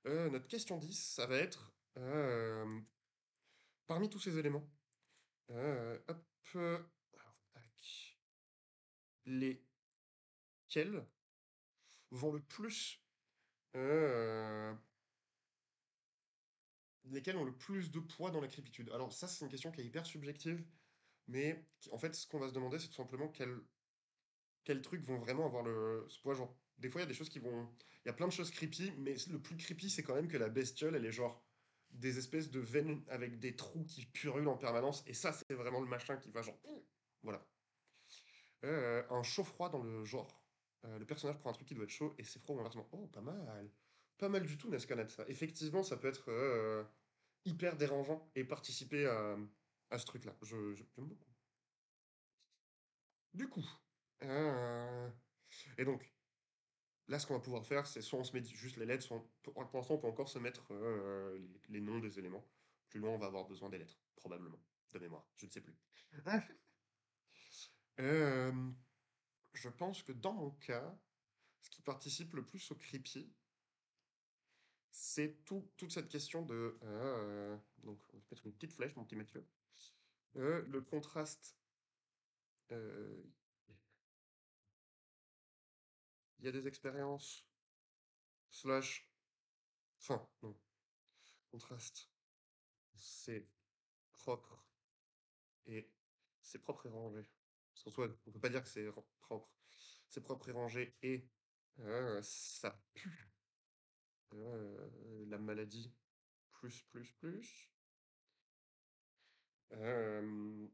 Notre question 10, ça va être parmi tous ces éléments, hop, alors, tac, lesquels vont le plus, euh, lesquels ont le plus de poids dans la crépitude. Alors ça, c'est une question qui est hyper subjective, mais en fait, ce qu'on va se demander, c'est tout simplement quels trucs vont vraiment avoir ce poids. Genre, des fois, il y a des choses qui vont. Il y a plein de choses creepy, mais le plus creepy, c'est quand même que la bestiole, elle est genre des espèces de veines avec des trous qui purulent en permanence. Et ça, c'est vraiment le machin qui va genre. Voilà. Un chaud-froid dans le genre. Le personnage prend un truc qui doit être chaud et c'est froid ou inversement. Oh, pas mal. Pas mal du tout, Nescanat, ça. Effectivement, ça peut être hyper dérangeant et participer à ce truc-là. J'aime beaucoup. Du coup. euh, Et donc, là, ce qu'on va pouvoir faire, c'est soit on se met juste les lettres, soit pour l'instant, on peut encore se mettre les noms des éléments. Plus loin, on va avoir besoin des lettres, probablement, de mémoire, je ne sais plus. Euh, je pense que dans mon cas, ce qui participe le plus au creepy, c'est toute cette question de... donc, on va mettre une petite flèche, mon petit Mathieu. Le contraste... euh, Il y a des expériences, slash... Enfin, non, contraste, c'est propre et c'est propre et rangé. Parce qu'en soi, on peut pas dire que c'est propre. C'est propre et rangé et ça pue la maladie plus. Euh,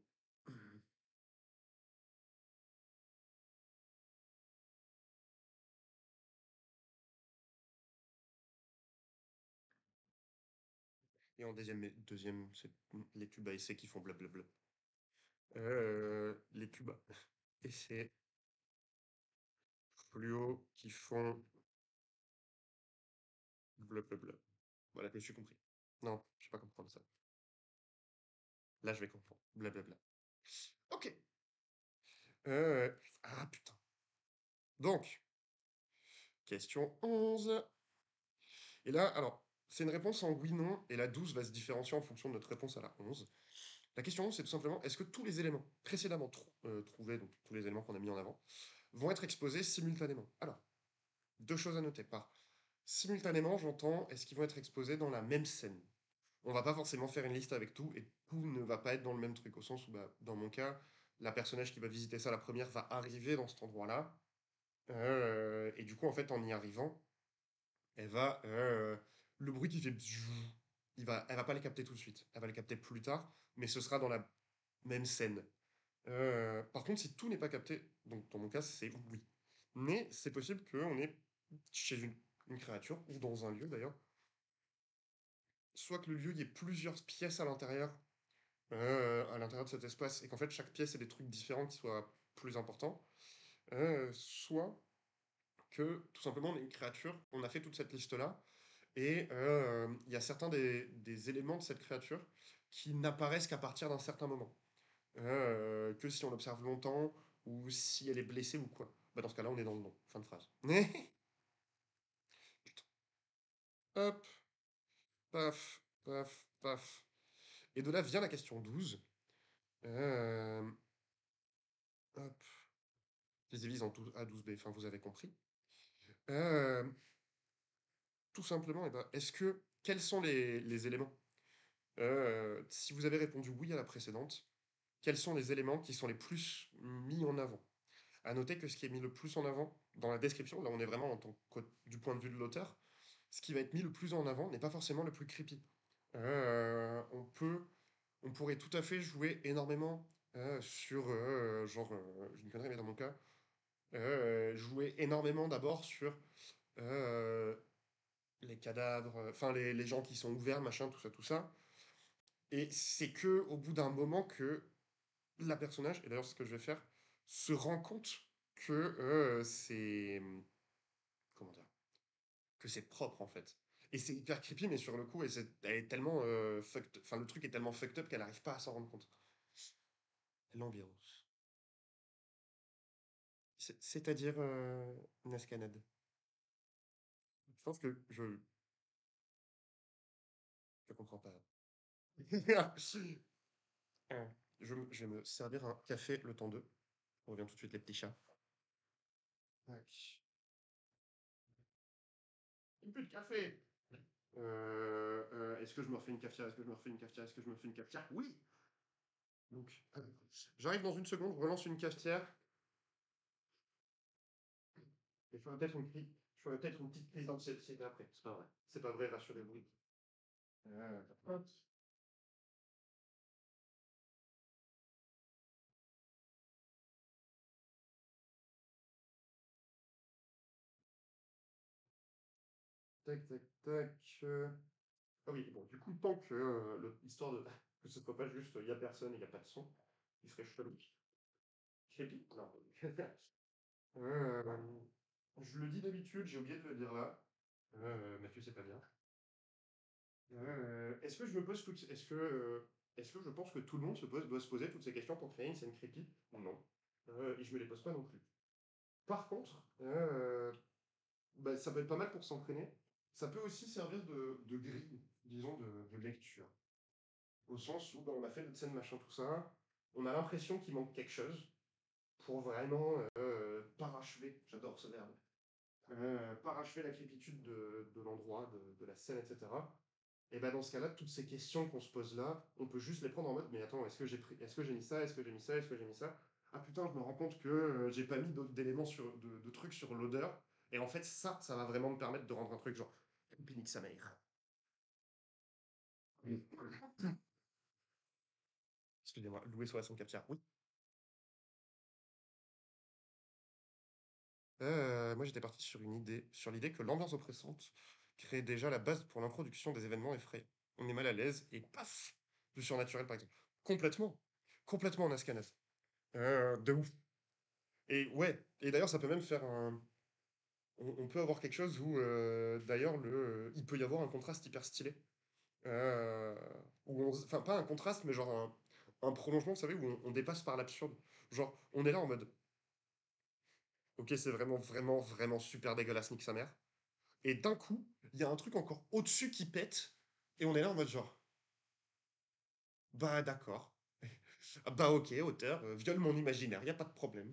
et en deuxième c'est les tubes à essai qui font blablabla. Les tubes à essai fluo qui font blablabla. Voilà, je suis compris. Non, je vais pas comprendre ça. Là, je vais comprendre. Blablabla. Ok. Euh, ah putain. Donc, question 11. Et là, alors, c'est une réponse en oui-non, et la 12 va se différencier en fonction de notre réponse à la 11. La question 11, c'est tout simplement, est-ce que tous les éléments précédemment trouvés, donc tous les éléments qu'on a mis en avant, vont être exposés simultanément? Alors, deux choses à noter. Par simultanément, j'entends, est-ce qu'ils vont être exposés dans la même scène? On va pas forcément faire une liste avec tout, et tout ne va pas être dans le même truc, au sens où, bah, dans mon cas, la personnage qui va visiter ça la première va arriver dans cet endroit-là, et du coup, en fait, en y arrivant, elle va, le bruit qui fait bzzz, elle va pas les capter tout de suite. Elle va les capter plus tard, mais ce sera dans la même scène. Par contre, si tout n'est pas capté, donc dans mon cas, c'est oui. Mais c'est possible qu'on est chez une créature, ou dans un lieu d'ailleurs, soit que le lieu, il y ait plusieurs pièces à l'intérieur de cet espace, et qu'en fait, chaque pièce ait des trucs différents qui soient plus importants, soit que tout simplement on est une créature, on a fait toute cette liste-là, et il y a certains des éléments de cette créature qui n'apparaissent qu'à partir d'un certain moment. Que si on l'observe longtemps, ou si elle est blessée ou quoi. Bah dans ce cas-là, on est dans le nom. Fin de phrase. Hop, paf, paf, paf. Et de là vient la question 12. Euh, hop. Je les divise à 12B, enfin vous avez compris. Euh, Tout simplement, eh ben, quels sont les éléments? Si vous avez répondu oui à la précédente, quels sont les éléments qui sont les plus mis en avant? À noter que ce qui est mis le plus en avant dans la description, là on est vraiment du point de vue de l'auteur, ce qui va être mis le plus en avant n'est pas forcément le plus creepy. On peut, on pourrait tout à fait jouer énormément sur, j'ai une connerie mais dans mon cas, jouer énormément d'abord sur euh, les cadavres, enfin les gens qui sont ouverts, machin, tout ça. Et c'est que au bout d'un moment que la personnage, et d'ailleurs c'est ce que je vais faire, se rend compte que c'est comment dire, que c'est propre en fait. Et c'est hyper creepy, mais sur le coup, elle est tellement enfin le truc est tellement fucked up qu'elle arrive pas à s'en rendre compte. L'ambiance. C'est-à-dire Nascanade. Je pense que je comprends pas. Euh, je vais me servir un café le temps d'eux. On revient tout de suite les petits chats. Ouais. Une plus de café. Est-ce que je me refais une cafetière? Est-ce que je me refais une cafetière? Est-ce que je me fais une cafetière? Oui. Donc, j'arrive dans une seconde, je relance une cafetière. Et je ferai peut-être une petite prise d'anxiété après. C'est pas vrai. C'est pas vrai, rassurez-vous. Hop. Tac, tac, tac. Ah oui, bon, du coup, tant que l'histoire de que ce soit pas juste il y a personne et il y a pas de son, il serait chelou. Crépi? Non. Euh, je le dis d'habitude, j'ai oublié de le dire là. Mathieu, c'est pas bien. Est-ce que je me pose toutes... est-ce que je pense que tout le monde doit se poser toutes ces questions pour créer une scène creepy? Non. Et je me les pose pas non plus. Par contre, bah, ça peut être pas mal pour s'entraîner. Ça peut aussi servir de grille, disons, de lecture. Au sens où bah, on a fait notre scène, machin, tout ça. On a l'impression qu'il manque quelque chose pour vraiment parachever, j'adore ce verbe, parachever la crépitude de l'endroit, de la scène, etc. Et ben dans ce cas-là, toutes ces questions qu'on se pose là, on peut juste les prendre en mode, mais attends, est-ce que j'ai mis ça, est-ce que j'ai mis ça, est-ce que j'ai mis ça? Ah putain, je me rends compte que j'ai pas mis d'éléments de trucs sur l'odeur. Et en fait, ça va vraiment me permettre de rendre un truc genre, Phoenix sa mère. Excusez-moi, louer sur la son capture. Oui. Moi, j'étais parti sur sur l'idée que l'ambiance oppressante crée déjà la base pour l'introduction des événements effrayants. On est mal à l'aise et paf, du surnaturel par exemple. Complètement, complètement en Ascanas. De ouf. Et ouais, et d'ailleurs, ça peut même faire un. On peut avoir quelque chose où, d'ailleurs, il peut y avoir un contraste hyper stylé. Euh, enfin, pas un contraste, mais genre un prolongement, vous savez, où on dépasse par l'absurde. Genre, on est là en mode, ok, c'est vraiment, vraiment, vraiment super dégueulasse, nique sa mère. Et d'un coup, il y a un truc encore au-dessus qui pète, et on est là en mode genre, bah d'accord. Ah, bah ok, auteur, viole mon imaginaire, y a pas de problème.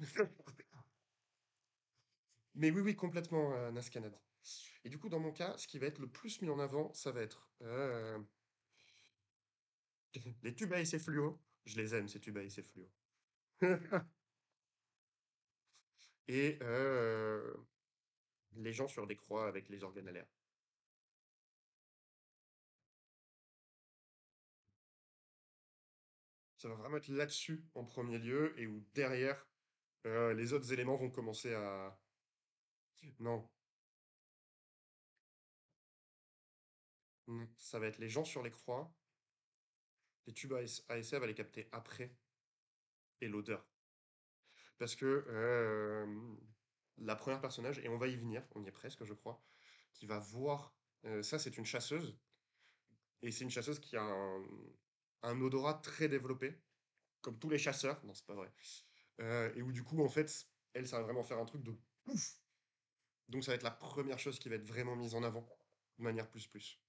Mais oui, oui, complètement, Nascanad. Et du coup, dans mon cas, ce qui va être le plus mis en avant, ça va être les tubes à essai fluo. Je les aime, ces tubes à essai fluo. Et les gens sur des croix avec les organes à l'air. Ça va vraiment être là-dessus en premier lieu, et où derrière, les autres éléments vont commencer à... Non, non, ça va être les gens sur les croix, les tubes à essai va les capter après, et l'odeur. Parce que la première personnage, et on va y venir, on y est presque, je crois, qui va voir... ça, c'est une chasseuse, et c'est une chasseuse qui a un odorat très développé, comme tous les chasseurs. Non, c'est pas vrai. Et où du coup, en fait, elle, ça va vraiment faire un truc de ouf. Donc ça va être la première chose qui va être vraiment mise en avant, de manière plus plus.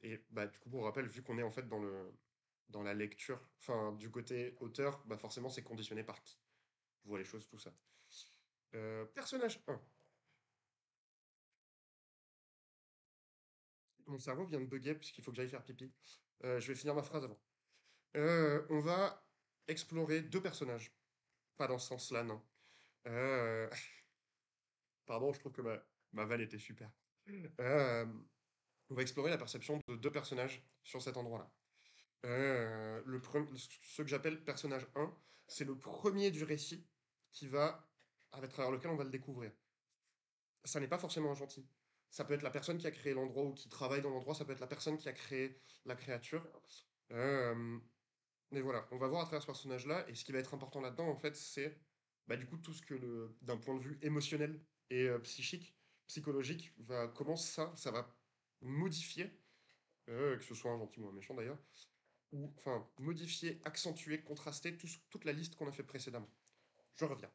Et bah du coup, pour rappel, vu qu'on est en fait dans la lecture, enfin du côté auteur, bah forcément c'est conditionné par qui voit les choses, tout ça. Personnage 1. Mon cerveau vient de bugger parce qu'il faut que j'aille faire pipi. Je vais finir ma phrase avant. On va explorer deux personnages. Pas dans ce sens-là, non. Euh, Pardon, je trouve que ma vanne était super. Euh, on va explorer la perception de deux personnages sur cet endroit-là. Ce que j'appelle personnage 1, c'est le premier du récit qui va, à travers lequel on va le découvrir. Ça n'est pas forcément un gentil. Ça peut être la personne qui a créé l'endroit ou qui travaille dans l'endroit, ça peut être la personne qui a créé la créature. Euh, mais voilà, on va voir à travers ce personnage-là, et ce qui va être important là-dedans, en fait, c'est bah, du coup tout ce que, d'un point de vue émotionnel et psychique, psychologique, comment ça va modifier, que ce soit un gentil ou un méchant d'ailleurs, ou enfin modifier, accentuer, contraster toute la liste qu'on a fait précédemment. Je reviens.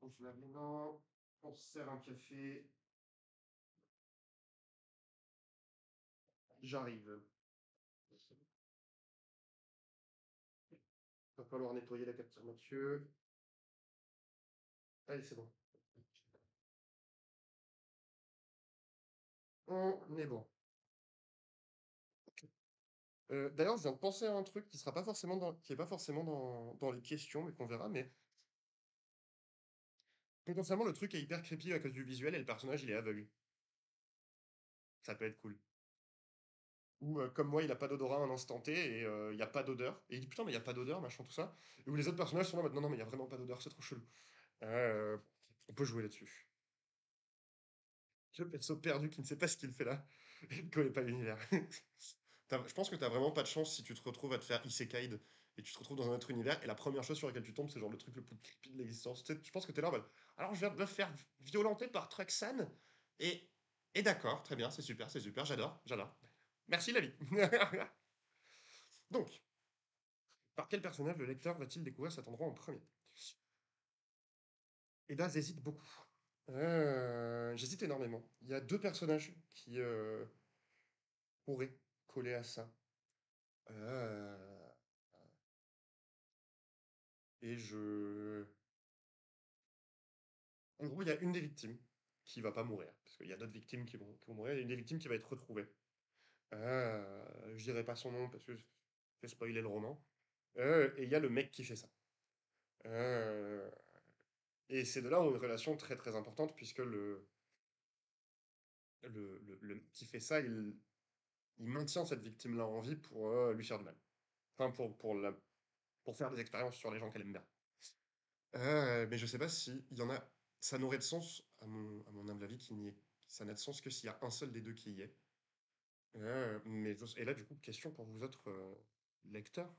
On se lave les mains, on se sert un café, j'arrive. Va falloir nettoyer la capture Mathieu. Allez, c'est bon. On est bon. D'ailleurs, je viens de penser à un truc qui sera pas forcément qui est pas forcément dans les questions, mais qu'on verra. Mais potentiellement, le truc est hyper creepy à cause du visuel et le personnage il est aveugle. Ça peut être cool. Ou comme moi, il a pas d'odorat à un instant T et il y a pas d'odeur. Et il dit putain, mais il y a pas d'odeur, machin, tout ça. Et où les autres personnages sont là, en mode, non, non, mais il y a vraiment pas d'odeur, c'est trop chelou. Euh, on peut jouer là-dessus. Le perso perdu qui ne sait pas ce qu'il fait là. Il ne connaît pas l'univers. Je pense que t'as vraiment pas de chance si tu te retrouves à te faire isekai et tu te retrouves dans un autre univers et la première chose sur laquelle tu tombes, c'est genre le truc le plus creepy de l'existence. Tu sais, je pense que t'es là en mode, alors je viens de me faire violenter par Truxan et, et d'accord, très bien, c'est super, j'adore, j'adore. Merci la vie. Donc, par quel personnage le lecteur va-t-il découvrir cet endroit en premier? Eh ben, j'hésite beaucoup. J'hésite énormément. Il y a deux personnages qui pourraient coller à ça. Euh, et je... En gros, il y a une des victimes qui va pas mourir. Parce qu'il y a d'autres victimes qui vont mourir. Il y a une des victimes qui va être retrouvée. Je dirai pas son nom parce que je vais spoiler le roman. Et il y a le mec qui fait ça. Euh, et c'est de là où une relation très très importante puisque le mec qui fait ça, il maintient cette victime-là en vie pour lui faire du mal. Enfin, pour faire des expériences sur les gens qu'elle aime bien. Mais je sais pas si il y en a. Ça n'aurait de sens, à mon humble avis, qu'il n'y ait. Ça n'a de sens que s'il y a un seul des deux qui y est. Et là, du coup, question pour vous autres lecteurs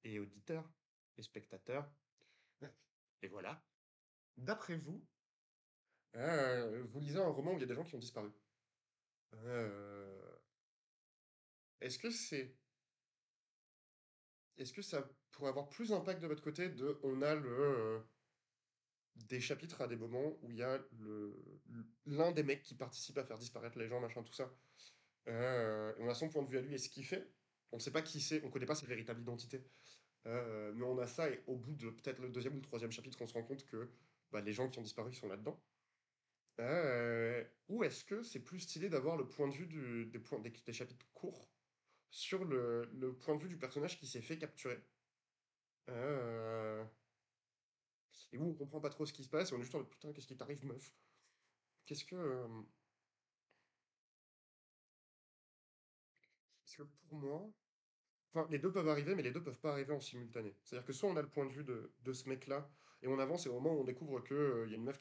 et auditeurs et spectateurs. Et voilà. D'après vous, vous lisez un roman où il y a des gens qui ont disparu. Euh, est-ce que c'est, est-ce que ça pourrait avoir plus d'impact de votre côté on a des chapitres à des moments où il y a l'un des mecs qui participe à faire disparaître les gens, machin, tout ça. Et on a son point de vue à lui et ce qu'il fait. On ne sait pas qui c'est, on ne connaît pas sa véritable identité. Mais on a ça, et au bout de peut-être le deuxième ou le troisième chapitre, on se rend compte que bah, les gens qui ont disparu sont là-dedans. Ou est-ce que c'est plus stylé d'avoir le point de vue des chapitres courts sur le point de vue du personnage qui s'est fait capturer euh, et où on comprend pas trop ce qui se passe, et on est juste en mode putain, qu'est-ce qui t'arrive, meuf? Qu'est-ce que. Parce que pour moi, enfin, les deux peuvent arriver, mais les deux peuvent pas arriver en simultané. C'est-à-dire que soit on a le point de vue de ce mec-là, et on avance, et au moment où on découvre que il y a une meuf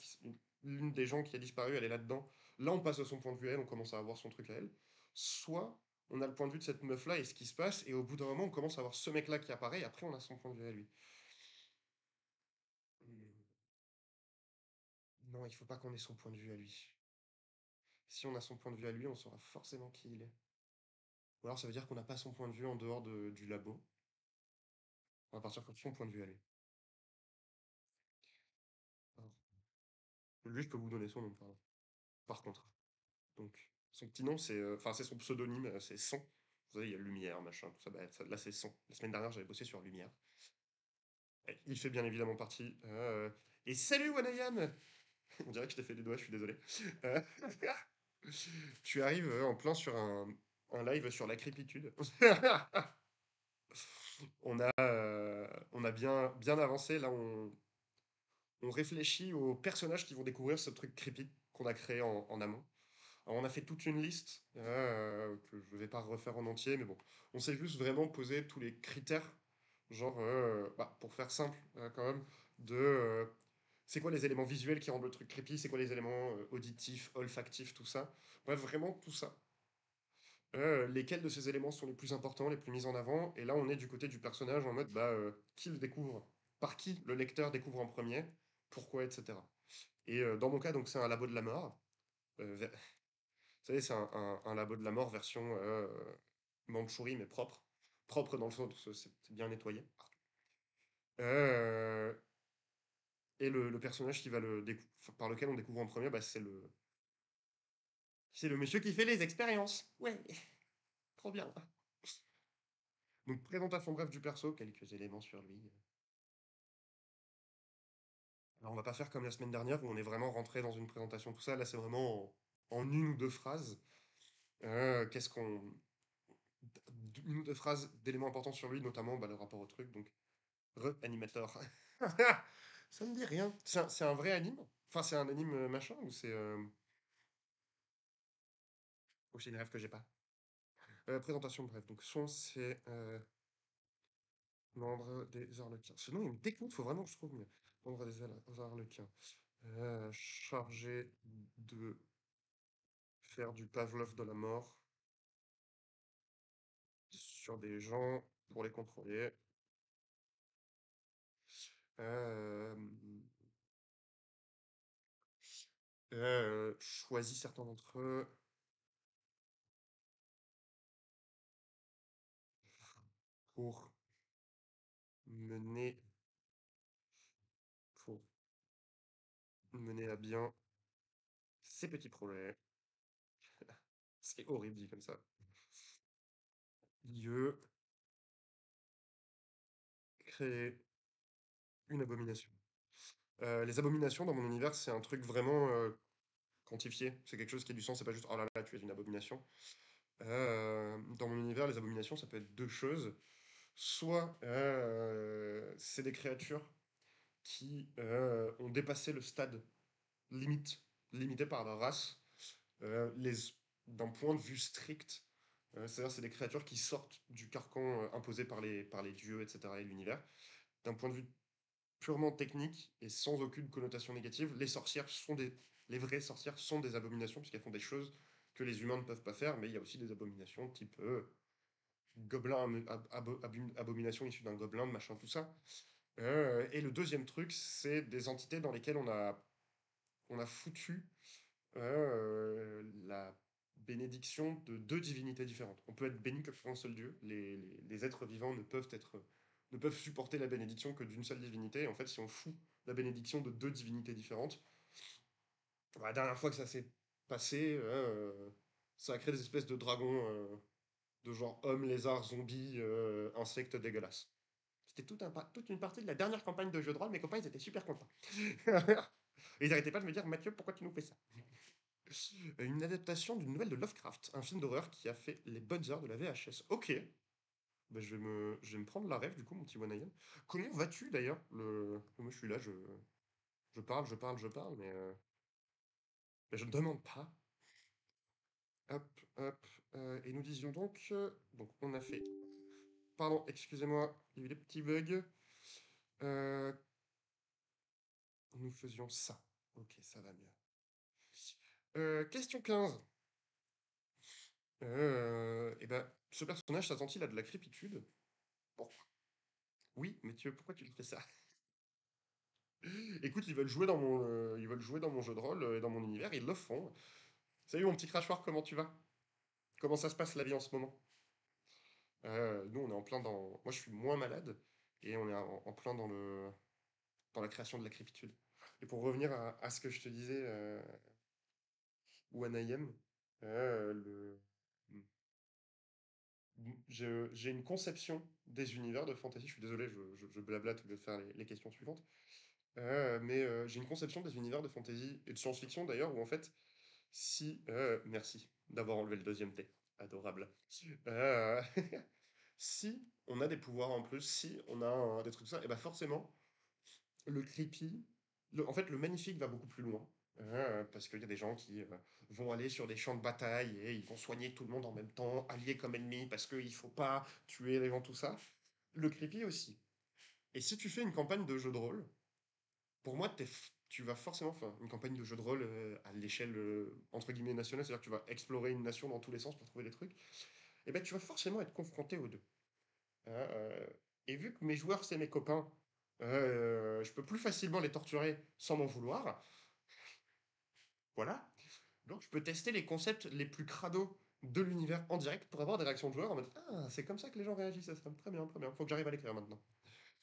l'une des gens qui a disparu, elle est là-dedans. Là, on passe à son point de vue à elle, on commence à avoir son truc à elle. Soit On a le point de vue de cette meuf-là et ce qui se passe, et au bout d'un moment, on commence à voir ce mec-là qui apparaît, et après, on a son point de vue à lui. Hmm. Non, il faut pas qu'on ait son point de vue à lui. Si on a son point de vue à lui, on saura forcément qui il est. Ou alors ça veut dire qu'on n'a pas son point de vue en dehors du labo. On va partir sur son point de vue à lui. Alors, lui, je peux vous donner son nom, par contre. Donc, son petit nom, c'est... Enfin, c'est son pseudonyme, c'est Son. Vous savez, il y a Lumière, machin, tout ça. Bah, là, c'est Son. La semaine dernière, j'avais bossé sur Lumière. Et il fait bien évidemment partie. Et salut, Wanayam! On dirait que je t'ai fait des doigts, je suis désolé. Euh, Tu arrives en plein sur un live sur la crépitude. On a bien avancé. Là, on réfléchit aux personnages qui vont découvrir ce truc creepy qu'on a créé en amont. Alors, on a fait toute une liste que je ne vais pas refaire en entier, mais bon, on s'est juste vraiment posé tous les critères, genre, pour faire simple quand même, c'est quoi les éléments visuels qui rendent le truc creepy, c'est quoi les éléments auditifs, olfactifs, tout ça. Bref, vraiment tout ça. Lesquels de ces éléments sont les plus importants, les plus mis en avant, et là on est du côté du personnage en mode qui le découvre, par qui le lecteur découvre en premier, pourquoi, etc. Et dans mon cas, donc c'est un labo de la mort. Vous savez, c'est un labo de la mort version Mandchourie, mais propre. Propre dans le sens où c'est bien nettoyé. Euh, et le personnage qui va par lequel on découvre en premier, bah, c'est le monsieur qui fait les expériences. Ouais, trop bien. Donc présentation brève du perso, quelques éléments sur lui. Alors on va pas faire comme la semaine dernière où on est vraiment rentré dans une présentation, tout ça. Là, c'est vraiment en une ou deux phrases. Qu'est-ce qu'on... Une ou deux phrases d'éléments importants sur lui, notamment le rapport au truc. Donc, re-animateur. Ça me dit rien. C'est un vrai anime? Enfin, c'est un anime machin ou c'est... Ou c'est une rêve que j'ai pas? Présentation, bref. Donc, son, c'est membre des Arlequins. Ce nom, il me dégoûte, faut vraiment que je trouve mieux. Membre des Arlequins. Chargé de faire du Pavlov de la mort sur des gens pour les contrôler. Euh, choisit certains d'entre eux pour mener, pour mener à bien ces petits projets. C'est horrible dit comme ça. Dieu créer une abomination. Les abominations dans mon univers, c'est un truc vraiment quantifié. C'est quelque chose qui a du sens, c'est pas juste oh là là, tu es une abomination. Dans mon univers, les abominations, ça peut être deux choses. Soit c'est des créatures qui ont dépassé le stade limite, limité par leur race, les, d'un point de vue strict. C'est-à-dire c'est des créatures qui sortent du carcan imposé par les dieux, etc. et l'univers. D'un point de vue purement technique et sans aucune connotation négative, les vraies sorcières sont des abominations puisqu'elles font des choses que les humains ne peuvent pas faire, mais il y a aussi des abominations type gobelin, abomination issue d'un gobelin, de machin, tout ça. Et le deuxième truc, c'est des entités dans lesquelles on a foutu la bénédiction de deux divinités différentes. On peut être béni que pour un seul dieu. Les êtres vivants ne peuvent supporter la bénédiction que d'une seule divinité. Et en fait, si on fout la bénédiction de deux divinités différentes, la dernière fois que ça s'est passé, ça a créé des espèces de dragons de genre homme, lézard, zombie, insectes dégueulasses. C'était toute une partie de la dernière campagne de jeu de rôle. Mes copains, ils étaient super contents. Et ils n'arrêtaient pas de me dire, Mathieu, pourquoi tu nous fais ça? Une adaptation d'une nouvelle de Lovecraft, un film d'horreur qui a fait les bonnes heures de la VHS. Ok, bah, je vais me prendre la rêve du coup, mon petit Wanayan. Comment vas-tu d'ailleurs Moi je suis là, je parle, mais je ne demande pas. Hop, hop. Et nous disions donc on a fait. Pardon, excusez-moi, il y a eu des petits bugs. Euh, nous faisions ça. Ok, ça va mieux. Question 15. Et ben, ce personnage, ça il a de la crépitude. Pourquoi? Oui, mais pourquoi tu lui fais ça? Écoute, ils veulent jouer dans mon jeu de rôle et dans mon univers, ils le font. Salut mon petit crachoir, comment tu vas? Comment ça se passe la vie en ce moment? Nous, on est en plein dans. Moi, je suis moins malade et on est en plein dans la création de la crépitude. Et pour revenir à ce que je te disais, Wanayem, le... j'ai une conception des univers de fantasy. Je suis désolé, je blablate au lieu de faire les questions suivantes. J'ai une conception des univers de fantasy et de science-fiction d'ailleurs, où en fait, si. Merci d'avoir enlevé le deuxième T. Adorable. Euh, si on a des pouvoirs en plus, si on a des trucs comme ça, et bah forcément, le creepy, en fait, le magnifique va beaucoup plus loin. Parce qu'il y a des gens qui vont aller sur des champs de bataille et ils vont soigner tout le monde en même temps, alliés comme ennemis, parce qu'il faut pas tuer les gens, tout ça. Le creepy aussi. Et si tu fais une campagne de jeu de rôle, pour moi, tu vas forcément faire une campagne de jeu de rôle à l'échelle entre guillemets nationale, c'est-à-dire que tu vas explorer une nation dans tous les sens pour trouver des trucs, et ben tu vas forcément être confronté aux deux. Euh, et vu que mes joueurs, c'est mes copains, je peux plus facilement les torturer sans m'en vouloir. Voilà. Donc je peux tester les concepts les plus crados de l'univers en direct pour avoir des réactions de joueurs en mode ah, c'est comme ça que les gens réagissent, ça serait très bien, très bien. Faut que j'arrive à l'écrire maintenant.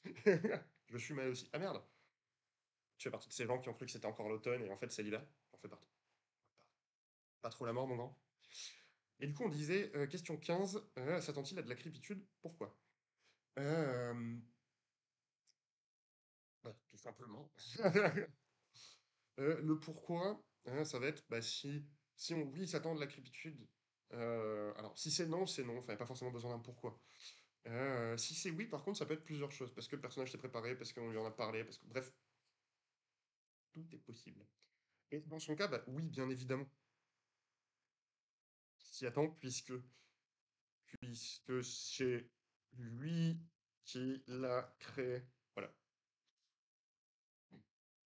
Je suis mal aussi. Ah merde, tu fais partie de ces gens qui ont cru que c'était encore l'automne et en fait c'est l'hiver. J'en fais partie. Pas trop la mort, mon grand. Et du coup, on disait, question 15, s'attend-il à de la crépitude? Pourquoi? Euh, Tout simplement. Le pourquoi, ça va être bah, si on oui, s'attend de la crépitude. Alors, si c'est non, c'est non. Enfin, il n'y a pas forcément besoin d'un pourquoi. Si c'est oui, par contre, ça peut être plusieurs choses. Parce que le personnage s'est préparé, parce qu'on lui en a parlé, parce que bref, tout est possible. Et dans son cas, bah, oui, bien évidemment, s'y attend, puisque c'est lui qui l'a créé. Voilà.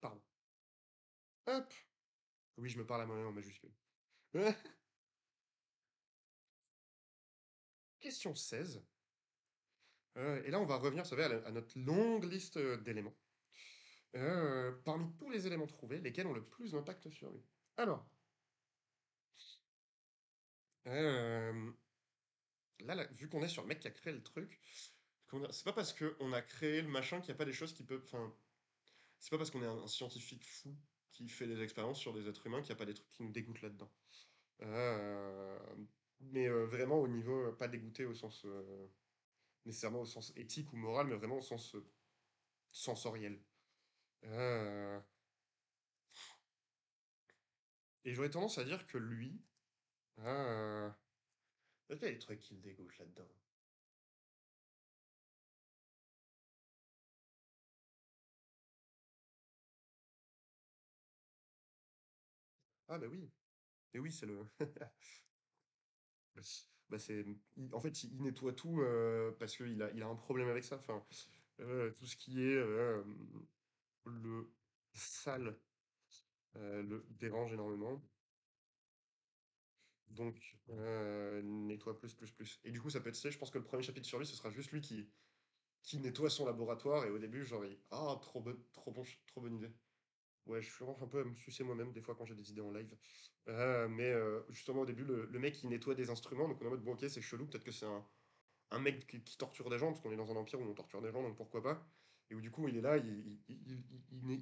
Pardon. Hop. Oui, je me parle à moi-même en majuscule. Question 16. Et là, on va revenir, vous savez, à notre longue liste d'éléments. Parmi tous les éléments trouvés, lesquels ont le plus d'impact sur lui? Alors, euh, vu qu'on est sur le mec qui a créé le truc, c'est pas parce qu'on a créé le machin qu'il n'y a pas des choses qui peuvent. Enfin, c'est pas parce qu'on est un scientifique fou qui fait des expériences sur des êtres humains qu'il n'y a pas des trucs qui nous dégoûtent là-dedans. Euh, Vraiment au niveau, pas dégoûté au sens nécessairement au sens éthique ou moral, mais vraiment au sens sensoriel. Euh, et j'aurais tendance à dire que lui, euh, il y a des trucs qui le dégoûtent là-dedans. Ah bah oui, et oui, c'est le. Bah en fait, il nettoie tout parce il a un problème avec ça. Enfin, tout ce qui est le sale le dérange énormément. Donc, nettoie plus, plus, plus. Et du coup, ça peut être ça. Je pense que le premier chapitre sur lui, ce sera juste lui qui nettoie son laboratoire. Et au début, genre, ah, trop bonne idée. Ouais, je suis vraiment un peu à me sucer moi-même des fois quand j'ai des idées en live. Justement, au début, le mec, il nettoie des instruments. Donc, on est en mode, bon, ok, c'est chelou. Peut-être que c'est un mec qui torture des gens, parce qu'on est dans un empire où on torture des gens, donc pourquoi pas. Et où du coup, il est là, il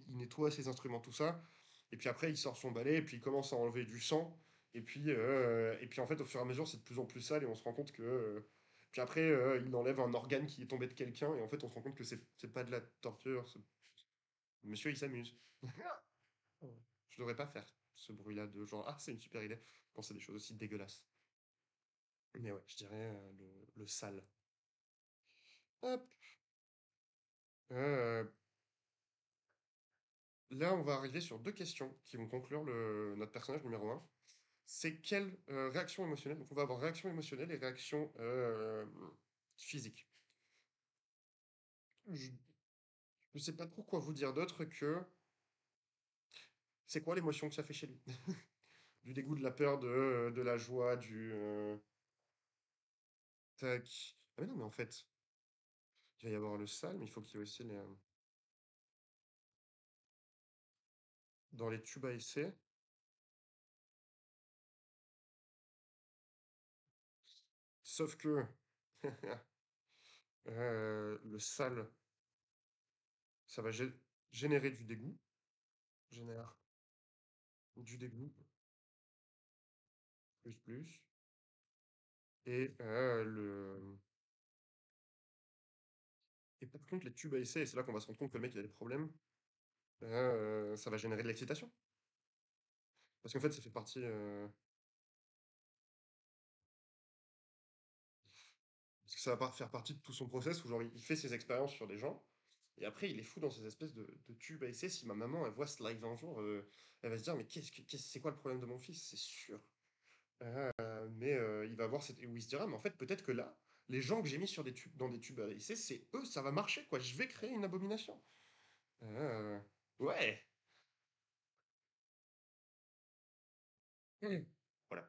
nettoie ses instruments, tout ça. Et puis après, il sort son balai, et puis il commence à enlever du sang. Et puis en fait, au fur et à mesure, c'est de plus en plus sale, et on se rend compte que. Puis après, il enlève un organe qui est tombé de quelqu'un, et en fait, on se rend compte que c'est pas de la torture. Monsieur, il s'amuse. Je devrais pas faire ce bruit-là de genre, ah, c'est une super idée, quand c'est des choses aussi dégueulasses. Mais ouais, je dirais le sale. Hop. Euh, Là, on va arriver sur deux questions qui vont conclure notre personnage numéro un. C'est quelle réaction émotionnelle? Donc, on va avoir réaction émotionnelle et réaction physique. Je ne sais pas trop quoi vous dire d'autre que c'est quoi l'émotion que ça fait chez lui? Du dégoût, de la peur, de la joie, du. Tac. Ah mais non, mais en fait, il va y avoir le sale, mais il faut qu'il y ait aussi dans les tubes à essai. Sauf que le sale, ça va générer du dégoût. Génère du dégoût, plus. Et, et par contre, les tubes à essai, et c'est là qu'on va se rendre compte que le mec il a des problèmes, ça va générer de l'excitation. Parce qu'en fait, ça fait partie. Parce que ça va faire partie de tout son process où genre il fait ses expériences sur des gens, et après il les fout dans ces espèces de tubes à essai. Si ma maman elle voit ce live un jour, elle va se dire mais c'est quoi le problème de mon fils? C'est sûr. Mais il va voir où il se dira mais en fait peut-être que là, les gens que j'ai mis sur des tubes, dans des tubes à essai, c'est eux, ça va marcher quoi. Je vais créer une abomination. Euh, ouais. Mm. Voilà.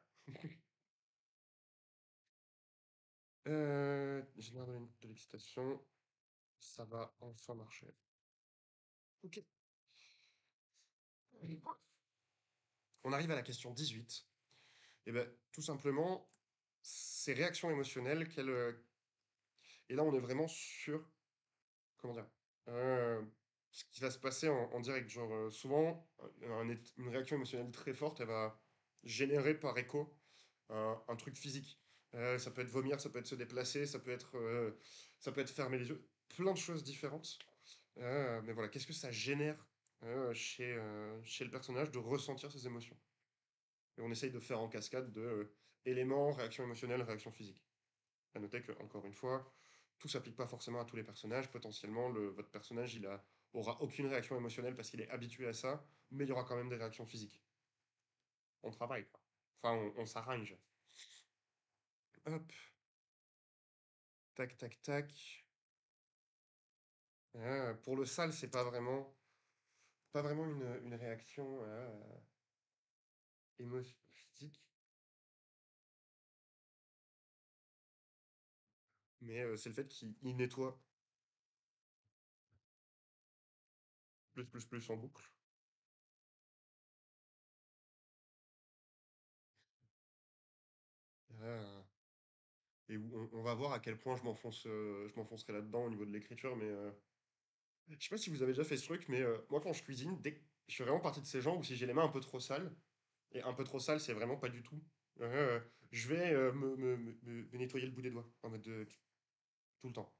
Générer de l'excitation, ça va enfin marcher. Ok. On arrive à la question 18. Et ben, tout simplement, ces réactions émotionnelles et là, on est vraiment sur, comment dire, euh, ce qui va se passer en direct. Genre, souvent, une réaction émotionnelle très forte, elle va générer par écho un truc physique. Ça peut être vomir, ça peut être se déplacer, ça peut être fermer les yeux, plein de choses différentes. Mais voilà, qu'est-ce que ça génère chez le personnage de ressentir ces émotions? Et on essaye de faire en cascade de éléments, réaction émotionnelle, réaction physique. À noter que, encore une fois, tout s'applique pas forcément à tous les personnages. Potentiellement, votre personnage, aura aucune réaction émotionnelle parce qu'il est habitué à ça, mais il y aura quand même des réactions physiques. On travaille, quoi. Enfin, on s'arrange. Hop, tac, tac, tac. Pour le sale, c'est pas vraiment une réaction physique, mais c'est le fait qu'il nettoie plus en boucle. Euh, et où on va voir à quel point je m'enfoncerai là-dedans au niveau de l'écriture, mais je sais pas si vous avez déjà fait ce truc, mais moi quand je cuisine, je fais vraiment partie de ces gens où si j'ai les mains un peu trop sales, et un peu trop sales, c'est vraiment pas du tout, je vais me nettoyer le bout des doigts, en mode tout le temps.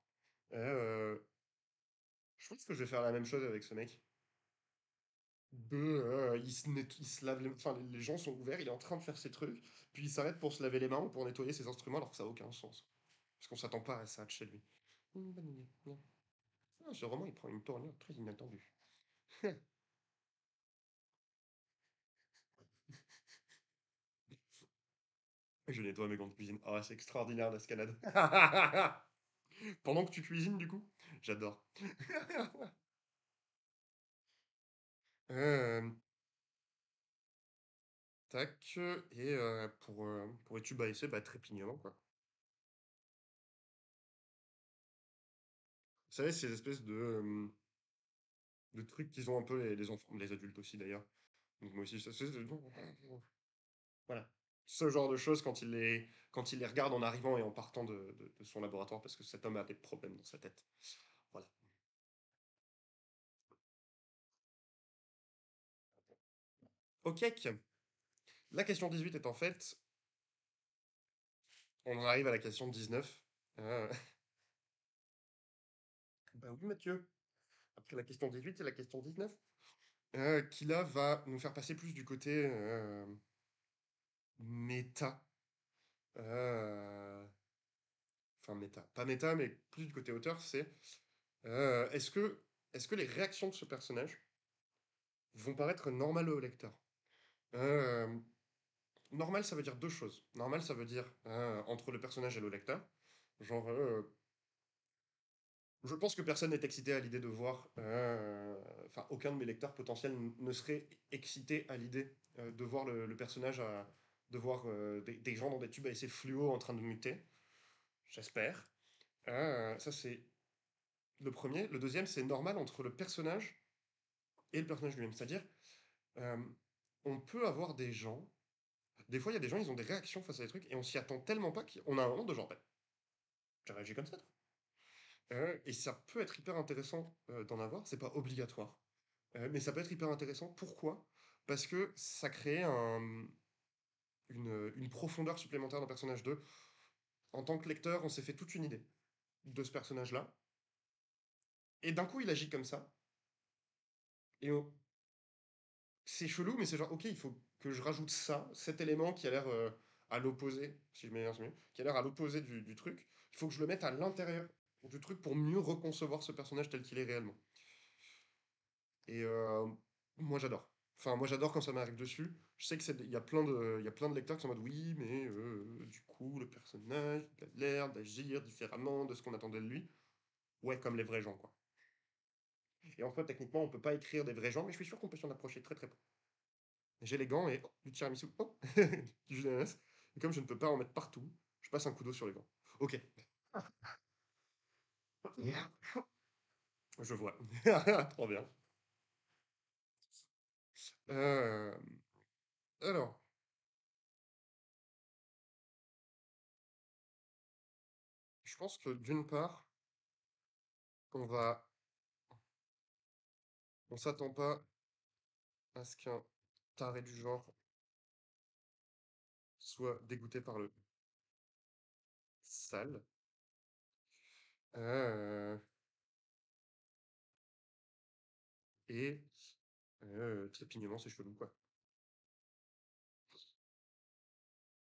Je pense que je vais faire la même chose avec ce mec. Il se lave enfin, les gens sont ouverts, il est en train de faire ses trucs, puis il s'arrête pour se laver les mains ou pour nettoyer ses instruments alors que ça a aucun sens. Parce qu'on s'attend pas à ça de chez lui. Ah, ce roman, il prend une tournure très inattendue. Je nettoie mes gants de cuisine. Ah, c'est extraordinaire l'escalade. Pendant que tu cuisines, du coup, j'adore. Euh, tac. Et pour les tubes à essai, bah, trépignement, quoi. Vous savez, ces espèces de trucs qu'ils ont un peu les enfants, les adultes aussi d'ailleurs. Donc moi aussi, voilà. Ce genre de choses quand il les regarde en arrivant et en partant de son laboratoire parce que cet homme a des problèmes dans sa tête. Voilà. Ok. La question 18 est en fait, on en arrive à la question 19. Euh, bah oui, Mathieu. Après la question 18, c'est la question 19. Qui là va nous faire passer plus du côté méta. Euh, Enfin, méta. Pas méta, mais plus du côté auteur, c'est euh, est-ce que, est-ce que les réactions de ce personnage vont paraître normales au lecteur? Euh, Normal, ça veut dire deux choses. Normal, ça veut dire entre le personnage et le lecteur. Genre, je pense que personne n'est excité à l'idée de voir. Enfin, aucun de mes lecteurs potentiels ne serait excité à l'idée de voir le personnage, de voir des gens dans des tubes à essai fluo en train de muter. j'espère. Ça, c'est le premier. Le deuxième, c'est normal entre le personnage et le personnage lui-même. C'est-à-dire, euh, on peut avoir des gens. Des fois, il y a des gens, ils ont des réactions face à des trucs et on s'y attend tellement pas qu'on a un moment de genre, bah, j'ai réagi comme ça. Et ça peut être hyper intéressant d'en avoir. C'est pas obligatoire. Mais ça peut être hyper intéressant. Pourquoi? Parce que ça crée une profondeur supplémentaire dans le personnage 2. En tant que lecteur, on s'est fait toute une idée de ce personnage-là. Et d'un coup, il agit comme ça. Et c'est chelou, mais c'est genre, ok, il faut que je rajoute ça, cet élément qui a l'air à l'opposé, si je mets un mieux, qui a l'air à l'opposé du truc. Il faut que je le mette à l'intérieur du truc pour mieux reconcevoir ce personnage tel qu'il est réellement. Et moi, j'adore. Enfin, moi, j'adore quand ça m'arrive dessus. Je sais il y a plein de lecteurs qui sont en mode oui, mais du coup, le personnage, il a l'air d'agir différemment de ce qu'on attendait de lui. Ouais, comme les vrais gens, quoi. Et en fait, techniquement, on peut pas écrire des vrais gens, mais je suis sûr qu'on peut s'en approcher très très peu. J'ai les gants et du tiramisu, du jus d'ananas. Et comme je ne peux pas en mettre partout, je passe un coup d'eau sur les gants. Ok, je vois. Trop bien. Euh, alors, je pense que d'une part, on va, on s'attend pas à ce qu'un taré du genre soit dégoûté par le sale. Euh, et trépignement, c'est chelou, quoi.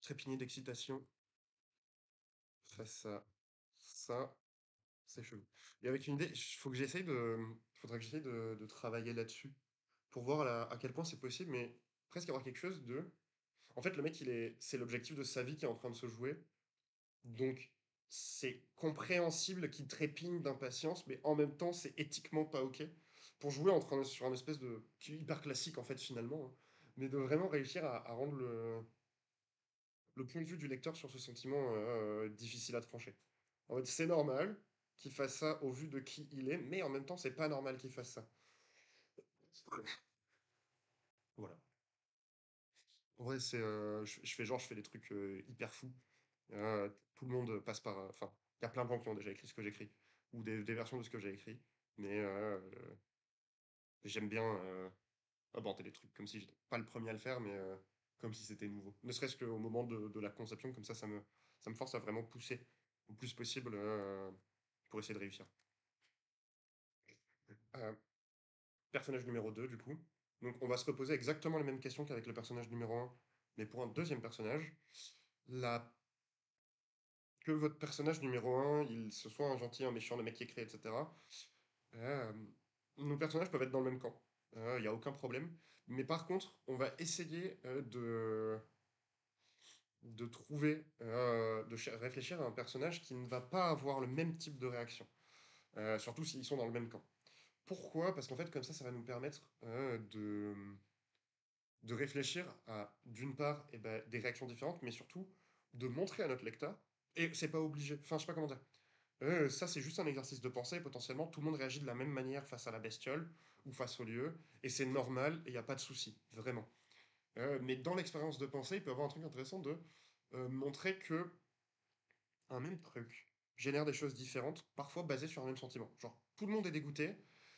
Trépigner d'excitation face à ça, c'est chelou. Et avec une idée, faudrait que j'essaye de travailler là-dessus pour voir à quel point c'est possible, mais presque avoir quelque chose de. En fait, le mec, c'est l'objectif de sa vie qui est en train de se jouer, donc c'est compréhensible qu'il trépigne d'impatience, mais en même temps, c'est éthiquement pas ok. Pour jouer sur un espèce de. Qui est hyper classique en fait, finalement, hein, mais de vraiment réussir à rendre le point de vue du lecteur sur ce sentiment difficile à trancher. En fait, c'est normal qu'il fasse ça au vu de qui il est, mais en même temps, c'est pas normal qu'il fasse ça. Voilà. En vrai, je fais genre, je fais des trucs hyper fous. Tout le monde passe par. Enfin, il y a plein de gens qui ont déjà écrit ce que j'écris, ou des versions de ce que j'ai écrit, mais j'aime bien inventer des trucs comme si j'étais pas le premier à le faire, mais comme si c'était nouveau. Ne serait-ce qu'au moment de la conception, comme ça me force à vraiment pousser au plus possible pour essayer de réussir. Euh, Personnage numéro 2 du coup. Donc, on va se reposer exactement les mêmes questions qu'avec le personnage numéro un, mais pour un deuxième personnage. La que votre personnage numéro un, il ce soit un gentil, un méchant, le mec qui écrit, etc. euh, nos personnages peuvent être dans le même camp. Il n'y a aucun problème. Mais par contre, on va essayer de trouver, réfléchir à un personnage qui ne va pas avoir le même type de réaction. Surtout s'ils sont dans le même camp. Pourquoi? Parce qu'en fait, comme ça va nous permettre de réfléchir à, d'une part, eh ben, des réactions différentes, mais surtout de montrer à notre lecteur, et c'est pas obligé, enfin, je sais pas comment dire. Ça, c'est juste un exercice de pensée. Potentiellement, tout le monde réagit de la même manière face à la bestiole ou face au lieu, et c'est normal, et il n'y a pas de souci, vraiment. Mais dans l'expérience de pensée, il peut y avoir un truc intéressant de montrer que un même truc génère des choses différentes, parfois basées sur un même sentiment. Genre, tout le monde est dégoûté,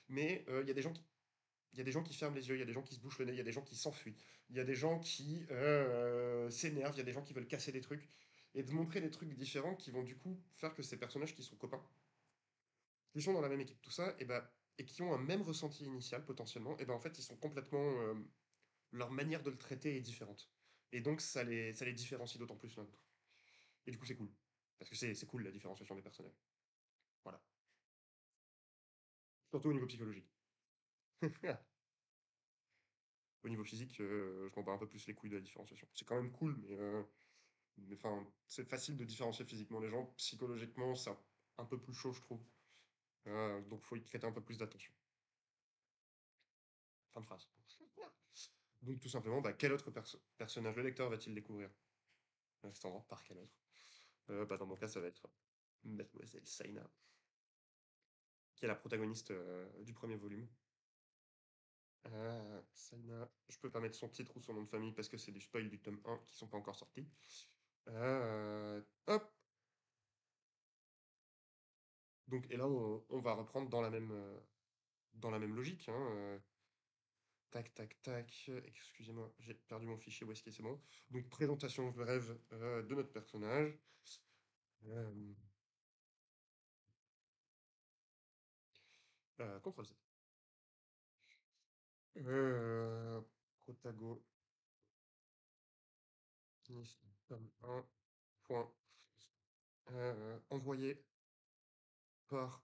mais il y a des gens qui ferment les yeux, il y a des gens qui se bouchent le nez, il y a des gens qui s'enfuient, il y a des gens qui s'énervent, il y a des gens qui veulent casser des trucs, et de montrer des trucs différents qui vont du coup faire que ces personnages qui sont copains, qui sont dans la même équipe, tout ça, et qui ont un même ressenti initial potentiellement, et ben en fait ils sont complètement leur manière de le traiter est différente. Et donc ça les différencie d'autant plus l'un de l'autre. Et du coup c'est cool. Parce que c'est cool la différenciation des personnages. Voilà. Surtout au niveau psychologique. Au niveau physique, je m'en bats un peu plus les couilles de la différenciation. C'est quand même cool, mais enfin, c'est facile de différencier physiquement les gens. Psychologiquement, c'est un peu plus chaud, je trouve. Donc faut y prêter un peu plus d'attention. Fin de phrase. Donc tout simplement, bah, quel autre personnage le lecteur va-t-il découvrir? Alexandre, par quel autre? Bah, dans mon cas, ça va être Mademoiselle Saina, qui est la protagoniste du premier volume. Saina, je peux pas mettre son titre ou son nom de famille parce que c'est du spoil du tome 1 qui sont pas encore sortis. Hop! Donc, et là, on va reprendre dans la même logique, hein. Tac, tac, tac. Excusez-moi, j'ai perdu mon fichier. Où est-ce qu'il est? C'est bon. Donc, présentation brève de notre personnage. Euh, CTRL Z. Protagoniste, tome 1, point. Envoyé par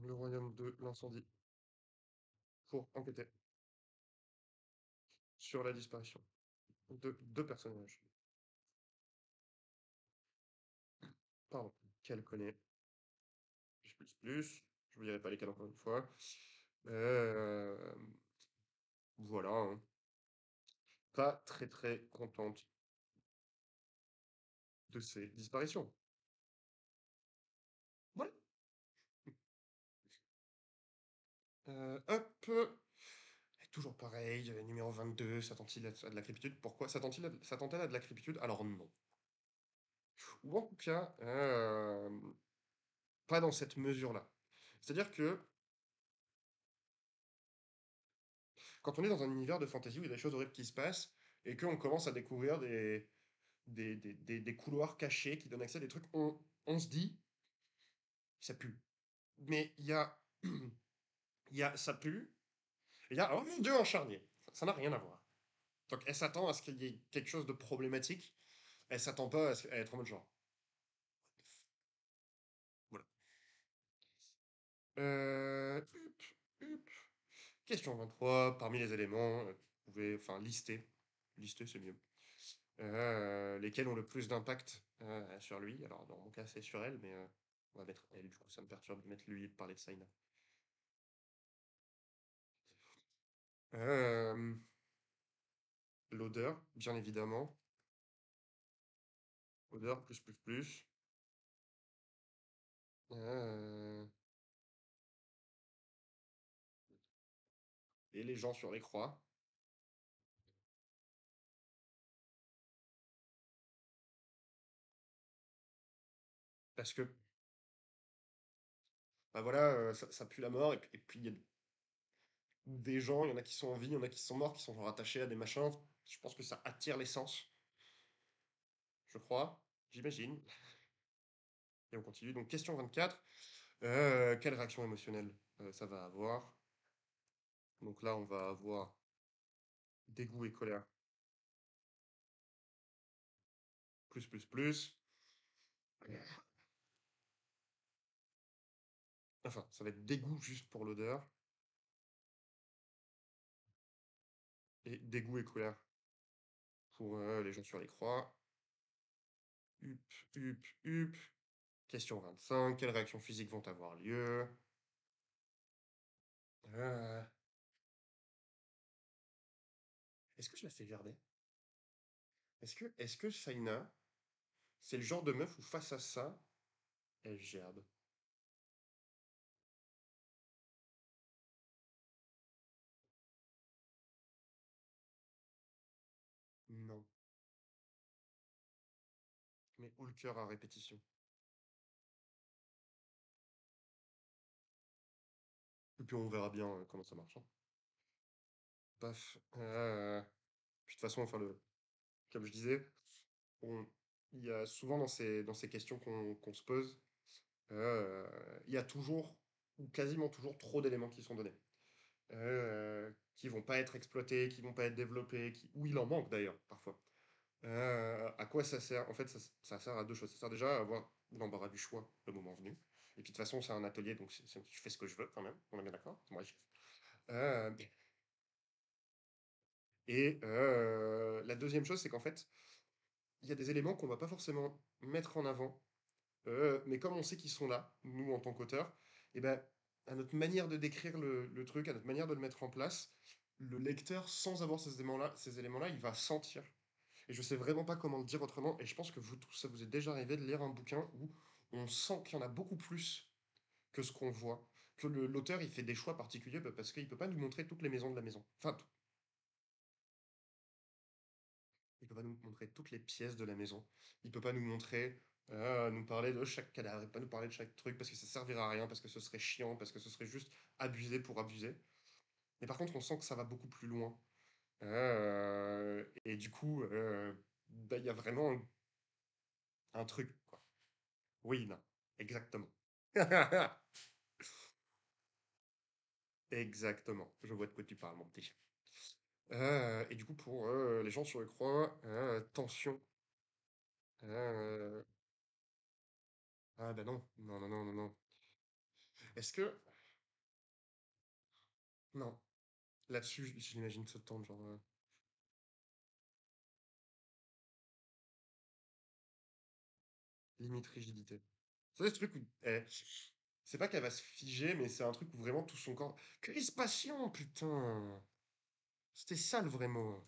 le royaume de l'incendie pour enquêter sur la disparition de deux personnages. Pardon, qu'elle connaît. Plus. Je vous dirai pas lesquels encore une fois. Euh, voilà, hein. Pas très très contente de ces disparitions. Voilà. Hop. Toujours pareil, numéro 22, s'attend-il à de la crépitude? Pourquoi s'attend-elle à de la crépitude? Alors non. Ou en tout cas, pas dans cette mesure-là. C'est-à-dire que quand on est dans un univers de fantasy où il y a des choses horribles qui se passent, et qu'on commence à découvrir des couloirs cachés qui donnent accès à des trucs, on se dit, ça pue. Mais il y a, ça pue, il y a, oh mon Dieu, un charnier. Ça n'a rien à voir. Donc elle s'attend à ce qu'il y ait quelque chose de problématique, elle s'attend pas à être en mode genre. Voilà. Hup, hup. Question 23. Parmi les éléments, vous pouvez, enfin, lister. Lister, c'est mieux. Lesquels ont le plus d'impact sur lui? Alors, dans mon cas, c'est sur elle, mais on va mettre elle, du coup, ça me perturbe de mettre lui et de parler de Saina. Euh, L'odeur, bien évidemment. Odeur, plus, plus, plus. Euh, et les gens sur les croix. Parce que, bah voilà, ça pue la mort, et puis il y a des gens, il y en a qui sont en vie, il y en a qui sont morts, qui sont genre attachés à des machins. Je pense que ça attire l'essence, je crois, j'imagine. Et on continue. Donc, question 24. Quelle réaction émotionnelle ça va avoir? Donc là, on va avoir dégoût et colère. Plus, plus, plus. Enfin, ça va être dégoût juste pour l'odeur. Et dégoût et colère pour les gens sur les croix. Hup, hup, hup. Question 25. Quelles réactions physiques vont avoir lieu? Euh, Est-ce que je la fais gerber? Est-ce que Shaina, c'est le genre de meuf où face à ça, elle gerbe? Non. Mais haut le cœur à répétition. Et puis on verra bien comment ça marche, hein. Paf. Puis de toute façon, enfin, comme je disais, on- il y a souvent dans ces questions qu'on se pose, euh, il y a toujours, ou quasiment toujours, trop d'éléments qui sont donnés, qui vont pas être exploités, qui vont pas être développés, ou il en manque d'ailleurs, parfois. À quoi ça sert? En fait, ça sert à deux choses. Ça sert déjà à avoir l'embarras du choix le moment venu. Et puis de toute façon, c'est un atelier, donc je fais ce que je veux quand même. On est bien d'accord? Bref. Euh, et la deuxième chose, c'est qu'en fait, il y a des éléments qu'on va pas forcément mettre en avant, mais comme on sait qu'ils sont là, nous en tant qu'auteurs, et ben, à notre manière de décrire le truc, à notre manière de le mettre en place, le lecteur, sans avoir ces éléments-là, il va sentir. Et je sais vraiment pas comment le dire autrement, et je pense que vous tous, ça vous est déjà arrivé de lire un bouquin où on sent qu'il y en a beaucoup plus que ce qu'on voit. Que l'auteur, il fait des choix particuliers parce qu'il peut pas nous montrer toutes les maisons de la maison. Enfin, il peut pas nous montrer toutes les pièces de la maison. Il peut pas nous montrer, nous parler de chaque cadavre, il peut pas nous parler de chaque truc parce que ça servira à rien, parce que ce serait chiant, parce que ce serait juste abusé pour abuser. Mais par contre, on sent que ça va beaucoup plus loin. Et du coup, bah, il y a vraiment un truc, quoi. Oui, non, exactement. Exactement. Je vois de quoi tu parles, mon petit. Et du coup, pour les gens sur le croix, tension. Euh, ah bah non, non, non, non, non, non. Est-ce que... Non. Là-dessus, j'imagine ce temps, genre... limite rigidité. C'est ce truc où... c'est pas qu'elle va se figer, mais c'est un truc où vraiment tout son corps... Crispation, putain. C'était ça le vrai mot.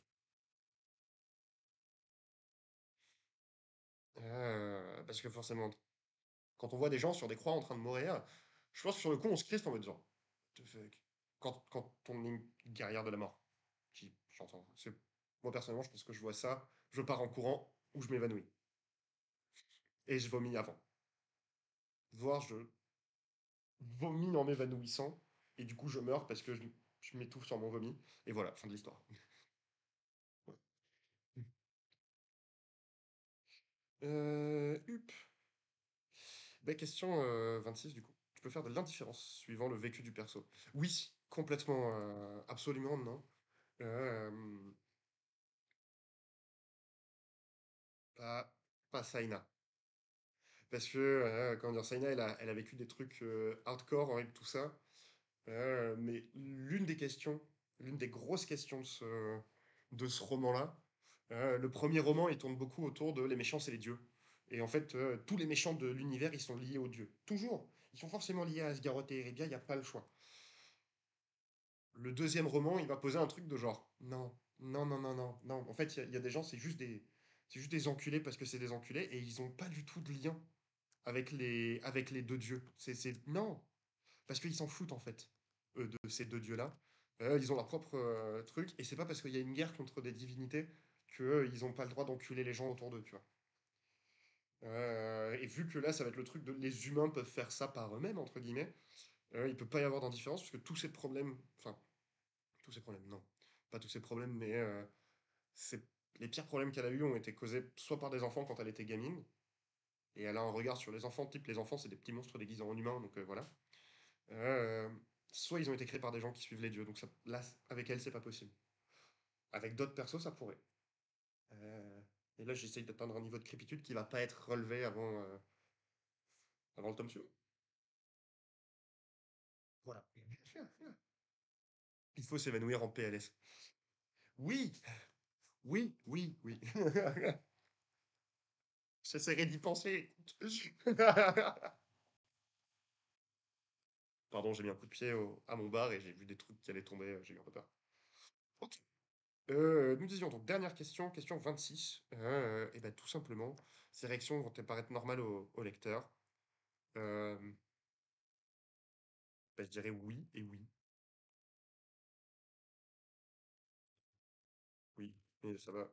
Parce que forcément, quand on voit des gens sur des croix en train de mourir, je pense que sur le coup, on se crispe en mode genre... What the fuck. Quand on est une guerrière de la mort. Qui, j'entends. Moi, personnellement, je pense que je vois ça, je pars en courant ou je m'évanouis. Et je vomis avant. Voire je vomis en m'évanouissant, et du coup, je meurs parce que je m'étouffe sur mon vomi. Et voilà, fin de l'histoire. Ouais. Hup. Bah, question 26, du coup. Tu peux faire de l'indifférence suivant le vécu du perso. Oui, complètement, absolument non. Euh, pas, pas Saina. Parce que, comment dire, Saina, elle a vécu des trucs hardcore, horribles, tout ça. Mais l'une des questions, l'une des grosses questions de ce roman-là, le premier roman, il tourne beaucoup autour de les méchants, c'est les dieux. Et en fait, tous les méchants de l'univers, ils sont liés aux dieux. Toujours. Ils sont forcément liés à Asgaroth et Erebia, il n'y a pas le choix. Le deuxième roman, il va poser un truc de genre, non, non, non, non, non, non. En fait, il y a des gens, c'est juste des enculés parce que c'est des enculés, et ils n'ont pas du tout de lien avec les deux dieux. Non, parce qu'ils s'en foutent en fait, de ces deux dieux-là. Ils ont leur propre truc, et c'est pas parce qu'il y a une guerre contre des divinités qu'ils n'ont pas le droit d'enculer les gens autour d'eux, tu vois. Et vu que là, ça va être le truc de les humains peuvent faire ça par eux-mêmes, entre guillemets, il peut pas y avoir d'indifférence, parce que tous ces problèmes, enfin, tous ces problèmes, non, pas tous ces problèmes, mais c'est, les pires problèmes qu'elle a eus ont été causés soit par des enfants quand elle était gamine, et elle a un regard sur les enfants, type les enfants, c'est des petits monstres déguisés en humains, donc voilà. Euh, Soit ils ont été créés par des gens qui suivent les dieux, donc ça, là, avec elle, c'est pas possible. Avec d'autres persos, ça pourrait. Euh, et là, j'essaye d'atteindre un niveau de crépitude qui va pas être relevé avant le tome suivant. Voilà. Il faut s'évanouir en PLS. Oui, oui, oui, oui. J'essaierai d'y penser. Pardon, j'ai mis un coup de pied à mon bar et j'ai vu des trucs qui allaient tomber, j'ai eu un peu peur. Ok. Nous disions donc, dernière question, question 26. Et ben tout simplement, ces réactions vont te paraître normales au lecteur. Euh, je dirais oui et oui. Oui, mais ça va.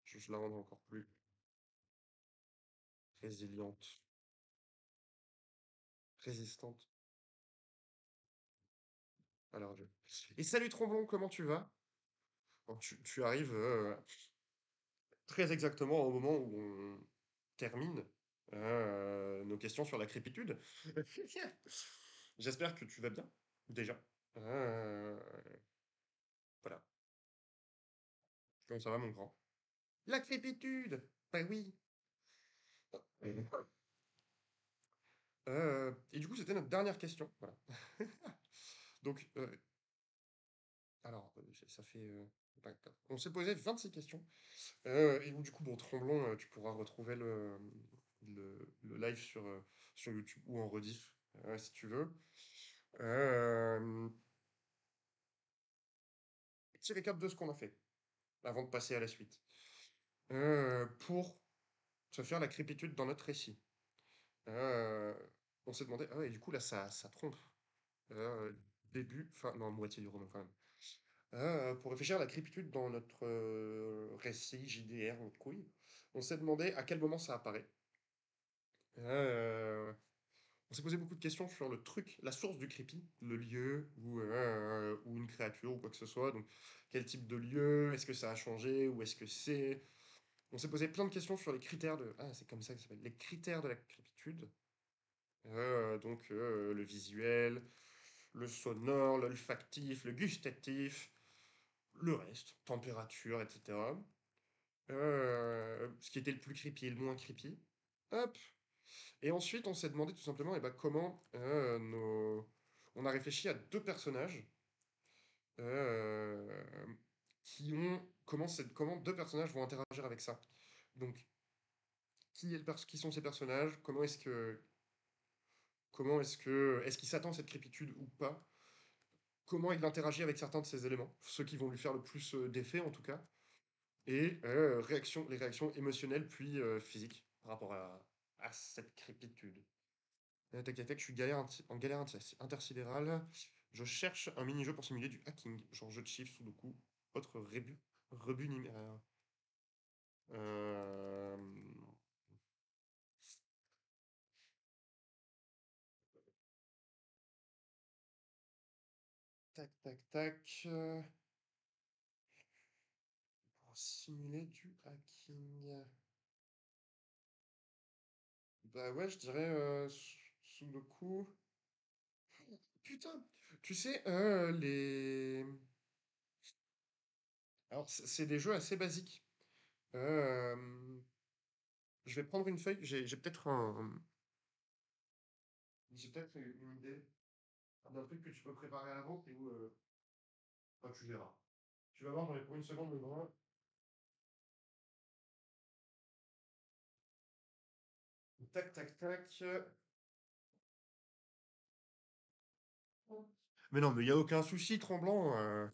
Je la rends encore plus résiliente, résistante à leur jeu. Et salut Tromblon, comment tu vas? Bon, tu arrives très exactement au moment où on termine nos questions sur la crépitude. J'espère que tu vas bien, déjà. Euh, voilà. Comment ça va, mon grand? La crépitude! Bah oui! Et du coup, c'était notre dernière question. Voilà. Donc, alors, ça fait 24. On s'est posé 26 questions. Et où, du coup, bon, Tremblon, tu pourras retrouver le live sur YouTube ou en rediff, si tu veux. Euh, Petit récap de ce qu'on a fait. avant de passer à la suite. Pour se faire la crépitude dans notre récit. Euh, on s'est demandé, ah ouais, du coup là ça trompe. Euh, Début, fin, non, moitié du roman quand même. Pour réfléchir à la crépitude dans notre récit, JDR, notre couille, on s'est demandé à quel moment ça apparaît. Euh, on s'est posé beaucoup de questions sur le truc, la source du creepy, le lieu ou une créature ou quoi que ce soit. Donc, quel type de lieu, est-ce que ça a changé ou est-ce que c'est. On s'est posé plein de questions sur les critères de. Ah, c'est comme ça que ça s'appelle. Les critères de la crépitude. Le visuel, le sonore, l'olfactif, le gustatif, le reste, température, etc. Ce qui était le plus creepy et le moins creepy. Hop. Et ensuite, on s'est demandé tout simplement comment on a réfléchi à deux personnages euh, qui ont. Comment deux personnages vont interagir avec ça. Donc, qui sont ces personnages? Est-ce qu'il s'attend à cette crépitude ou pas? Comment il interagit avec certains de ces éléments, ceux qui vont lui faire le plus d'effet en tout cas, et les réactions émotionnelles puis physiques par rapport à cette crépitude. Tac, tac, tac, je suis en galère intersidérale. Je cherche un mini-jeu pour simuler du hacking, genre jeu de chiffres, sudoku, autre rebut numéraire. Euh, Tac, tac, tac. Pour simuler du hacking. Bah ouais, je dirais sudoku. Putain, tu sais, Alors, c'est des jeux assez basiques. Euh, je vais prendre une feuille. J'ai peut-être une idée d'un truc que tu peux préparer à l'avance et où. Enfin, tu verras. Tu vas voir, j'en ai pour une seconde le bras. Tac, tac, tac. Mais non, mais il n'y a aucun souci, Tremblant.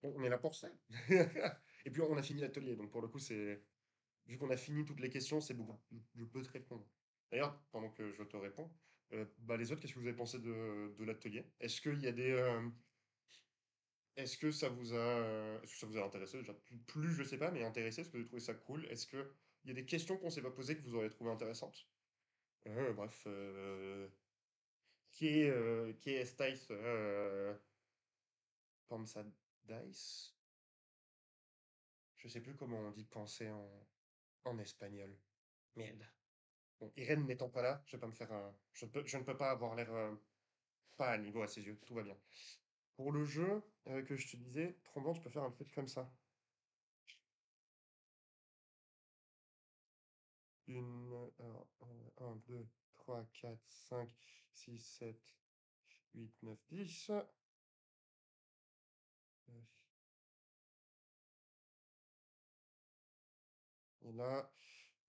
On est là pour ça. Et puis, on a fini l'atelier. Donc, pour le coup, c'est. Vu qu'on a fini toutes les questions, c'est bon. Je peux te répondre. D'ailleurs, pendant que je te réponds, les autres, qu'est-ce que vous avez pensé de l'atelier? Est-ce que ça vous a intéressé déjà? Plus, je sais pas, mais intéressé, est-ce que vous avez trouvé ça cool? Est-ce que il y a des questions qu'on s'est pas posées que vous auriez trouvé intéressantes? Bref, qui est estáis pensadais? Je sais plus comment on dit penser en espagnol. Merde. Bon, Irène n'étant pas là, je vais pas me faire un... je ne peux pas avoir l'air pas à niveau à ses yeux, tout va bien. Pour le jeu que je te disais, Tremblant, tu peux faire un truc comme ça. Alors, 1, 2, 3, 4, 5, 6, 7, 8, 9, 10. Et là,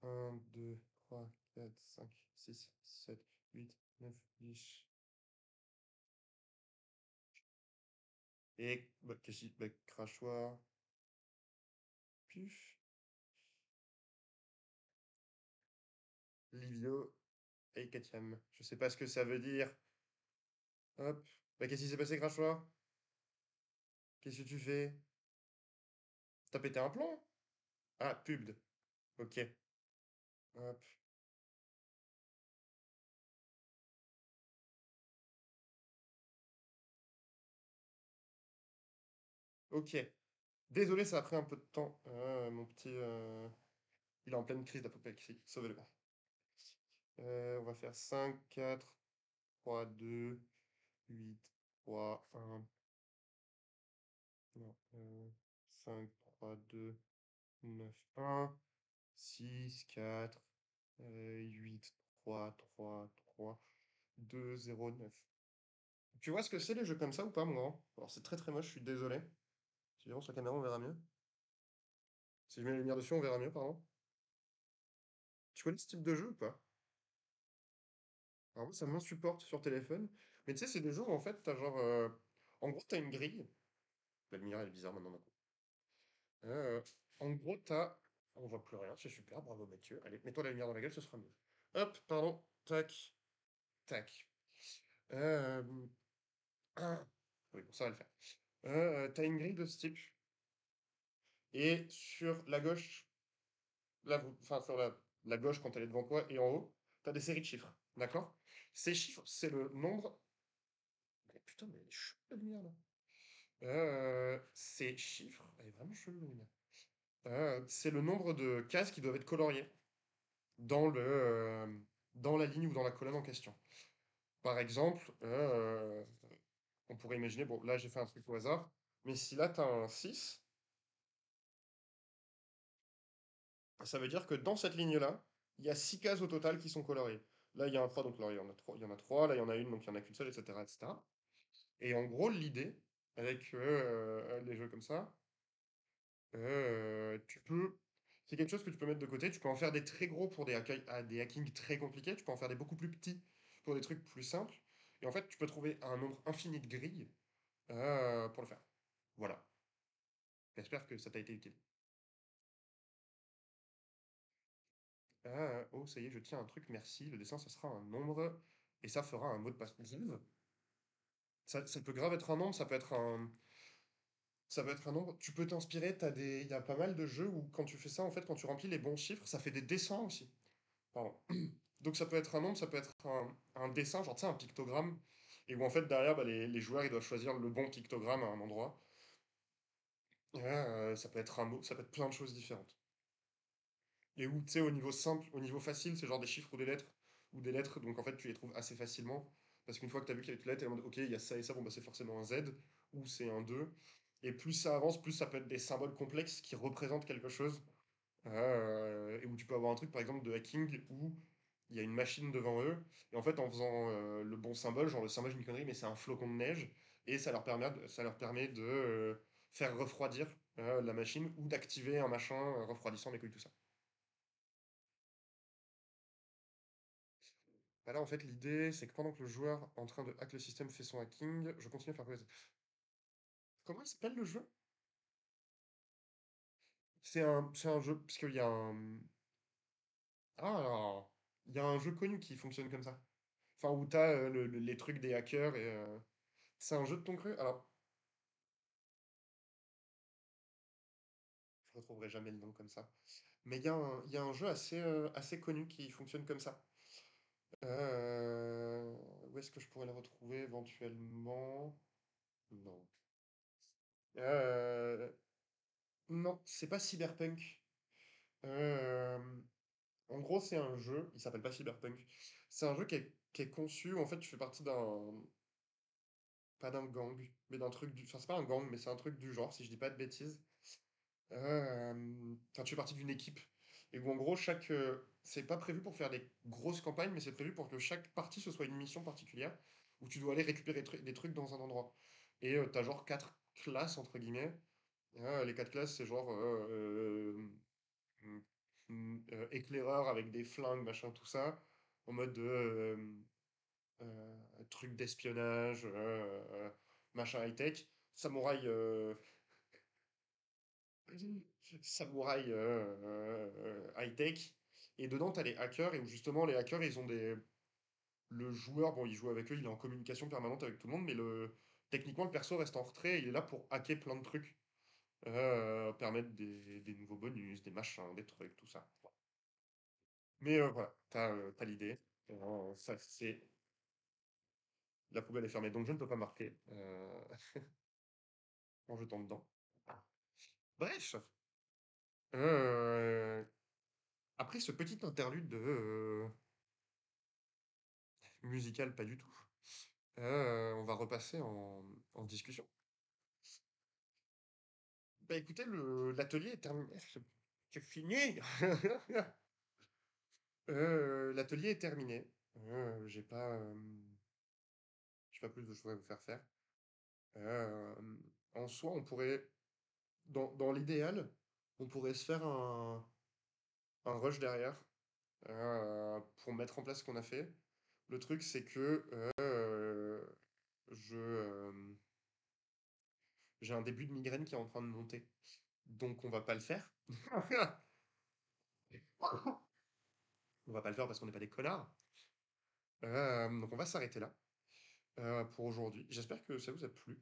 1, 2, 3, 4, 5, 6, 7, 8, 9, 10. Et qu'est-ce que crachoir, puf, Livio et Katiam. Je sais pas ce que ça veut dire. Hop. Qu'est-ce qui s'est passé, crachoir? Qu'est-ce que tu fais? T'as pété un plomb? Ah, pubd. Ok. Hop. Ok. Désolé, ça a pris un peu de temps. Mon petit. Il est en pleine crise d'apoplexie. Sauvez-le. On va faire 5, 4, 3, 2, 8, 3, 1. Non. 5, 3, 2, 9, 1. 6, 4, 8, 3, 3, 3, 2, 0, 9. Tu vois ce que c'est les jeux comme ça ou pas, mon grand? Alors c'est très très moche, je suis désolé. Si je lance la caméra, on verra mieux. Si je mets la lumière dessus, on verra mieux, pardon. Tu connais ce type de jeu ou pas? Alors moi, ça m'insupporte sur téléphone. Mais tu sais, c'est des jeux où en fait, t'as genre. En gros, t'as une grille. La lumière, elle est bizarre maintenant. Euh, En gros, t'as... On voit plus rien, c'est super, bravo Mathieu. Allez, mets-toi la lumière dans la gueule, ce sera mieux. Hop, pardon, tac, tac. Euh... ah. Oui, bon, ça va le faire. T'as une grille de ce type, et sur la gauche, enfin sur la gauche quand elle est devant toi, et en haut, t'as des séries de chiffres, d'accord? Ces chiffres, c'est le nombre... Mais putain, mais elle est chou, la lumière, là. Ces chiffres... Elle est vraiment chelou, la lumière. C'est le nombre de cases qui doivent être coloriées dans la ligne ou dans la colonne en question. Par exemple, on pourrait imaginer, bon, là j'ai fait un truc au hasard, mais si là tu as un 6, ça veut dire que dans cette ligne-là, il y a 6 cases au total qui sont colorées. Là, il y a un 3, donc là, il y en a 3, là, il y en a une, donc il n'y en a qu'une seule, etc., etc. Et en gros, l'idée, avec les jeux comme ça, tu peux... C'est quelque chose que tu peux mettre de côté, tu peux en faire des très gros pour des hackings très compliqués, tu peux en faire des beaucoup plus petits pour des trucs plus simples, et en fait, tu peux trouver un nombre infini de grilles pour le faire. Voilà. J'espère que ça t'a été utile. Oh, ça y est, je tiens un truc, merci. Le dessin, ça sera un nombre, et ça fera un mot de passe. Ça peut grave être un nombre, ça peut être un nombre. Tu peux t'inspirer, il y a pas mal de jeux où quand tu fais ça, en fait, quand tu remplis les bons chiffres, ça fait des dessins aussi. Pardon. Donc ça peut être un nombre, ça peut être un dessin, genre tu sais, un pictogramme, et où en fait derrière, bah, les joueurs ils doivent choisir le bon pictogramme à un endroit. Ça peut être un mot, ça peut être plein de choses différentes. Et où tu sais, au niveau simple, au niveau facile, c'est genre des chiffres ou des lettres, donc en fait tu les trouves assez facilement. Parce qu'une fois que tu as vu qu'il y avait toutes les lettres, t'es en mode, ok, il y a ça et ça, bon bah c'est forcément un Z, ou c'est un 2. Et plus ça avance, plus ça peut être des symboles complexes qui représentent quelque chose. Et où tu peux avoir un truc par exemple de hacking où il y a une machine devant eux, et en fait en faisant le bon symbole, genre le symbole j'ai une connerie, mais c'est un flocon de neige, et ça leur permet de faire refroidir la machine ou d'activer un machin refroidissant les couilles, tout ça. Bah là en fait l'idée c'est que pendant que le joueur en train de hack le système fait son hacking, je continue à faire progresser. Comment il s'appelle le jeu? C'est un jeu, parce qu'il y a un... Ah, alors, il y a un jeu connu qui fonctionne comme ça. Enfin, où t'as les trucs des hackers et... C'est un jeu de ton cru? Alors, je retrouverai jamais le nom comme ça. Mais il y a un jeu assez connu qui fonctionne comme ça. Où est-ce que je pourrais le retrouver éventuellement? Non. Euh, non, c'est pas Cyberpunk. Euh, En gros, c'est un jeu, il s'appelle pas Cyberpunk. C'est un jeu qui est conçu, en fait, tu fais partie pas d'un gang, mais d'un truc enfin, c'est pas un gang, mais c'est un truc du genre, si je dis pas de bêtises. Enfin, tu fais partie d'une équipe. Et où en gros, c'est pas prévu pour faire des grosses campagnes, mais c'est prévu pour que chaque partie ce soit une mission particulière où tu dois aller récupérer des trucs dans un endroit. Et t'as genre quatre classes, entre guillemets. Les quatre classes, c'est genre éclaireur avec des flingues, machin, tout ça. En mode truc d'espionnage, machin high-tech. Samouraï. Samouraï high-tech. Et dedans, t'as les hackers, et où justement, les hackers, ils ont des. Le joueur, bon, il joue avec eux, il est en communication permanente avec tout le monde, mais techniquement, le perso reste en retrait, et il est là pour hacker plein de trucs. Permettre des nouveaux bonus, des machins, des trucs, tout ça. Mais voilà, t'as l'idée. Ça, c'est. La poubelle est fermée, donc je ne peux pas marquer en jetant dedans. Bref, euh, après ce petit interlude musical, pas du tout. On va repasser en discussion. Bah écoutez, l'atelier est terminé. C'est fini. L'atelier est terminé. J'ai pas plus de choses à vous faire faire. Euh, En soi, on pourrait, dans l'idéal, on pourrait se faire un rush derrière pour mettre en place ce qu'on a fait. Le truc, c'est que je, j'ai un début de migraine qui est en train de monter. Donc on va pas le faire. On va pas le faire parce qu'on n'est pas des connards. Donc on va s'arrêter là pour aujourd'hui. J'espère que ça vous a plu.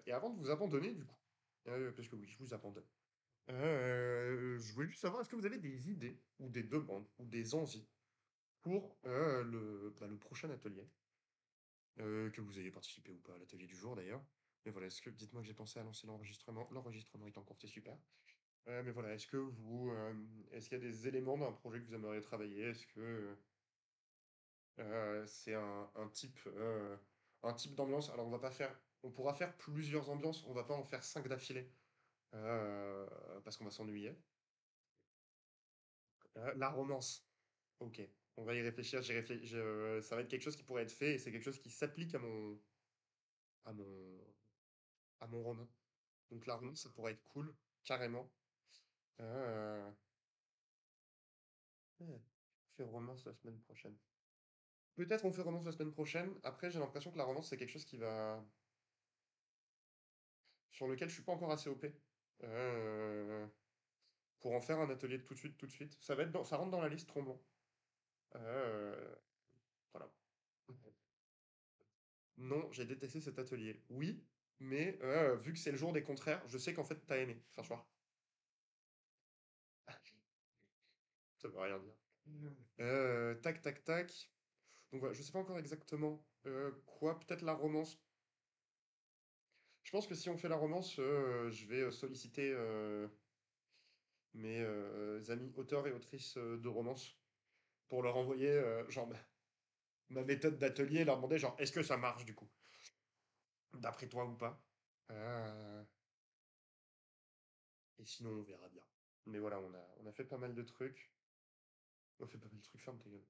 Et avant de vous abandonner, du coup, parce que oui, je vous abandonne, je voulais juste savoir, est-ce que vous avez des idées, ou des demandes, ou des envies pour le prochain atelier? Que vous ayez participé ou pas à l'atelier du jour d'ailleurs. Mais voilà, dites-moi que j'ai pensé à lancer l'enregistrement. L'enregistrement est encore fait super. Mais voilà, est-ce qu'il y a des éléments d'un projet que vous aimeriez travailler? Est-ce que c'est un type d'ambiance? Alors on pourra faire plusieurs ambiances, on va pas en faire 5 d'affilée, euh, parce qu'on va s'ennuyer. La romance, ok. On va y réfléchir, ça va être quelque chose qui pourrait être fait, et c'est quelque chose qui s'applique à mon, à mon roman. Donc la romance, ça pourrait être cool, carrément. Euh, ouais, on fait romance la semaine prochaine. Peut-être on fait romance la semaine prochaine. Après, j'ai l'impression que la romance, c'est quelque chose sur lequel je suis pas encore assez OP. Euh, pour en faire un atelier tout de suite, tout de suite. Ça rentre dans la liste Tremblant. Euh, voilà. Non, j'ai détesté cet atelier. Oui, mais vu que c'est le jour des contraires, je sais qu'en fait t'as aimé. Enfin, soir. Ça veut rien dire. Tac, tac, tac. Donc voilà, je sais pas encore exactement quoi. Peut-être la romance. Je pense que si on fait la romance, je vais solliciter mes amis auteurs et autrices de romance pour leur envoyer genre ma méthode d'atelier, leur demander genre est-ce que ça marche du coup, d'après toi ou pas. Euh, et sinon on verra bien. Mais voilà, on a fait pas mal de trucs. On a fait pas mal de trucs, ferme ta gueule.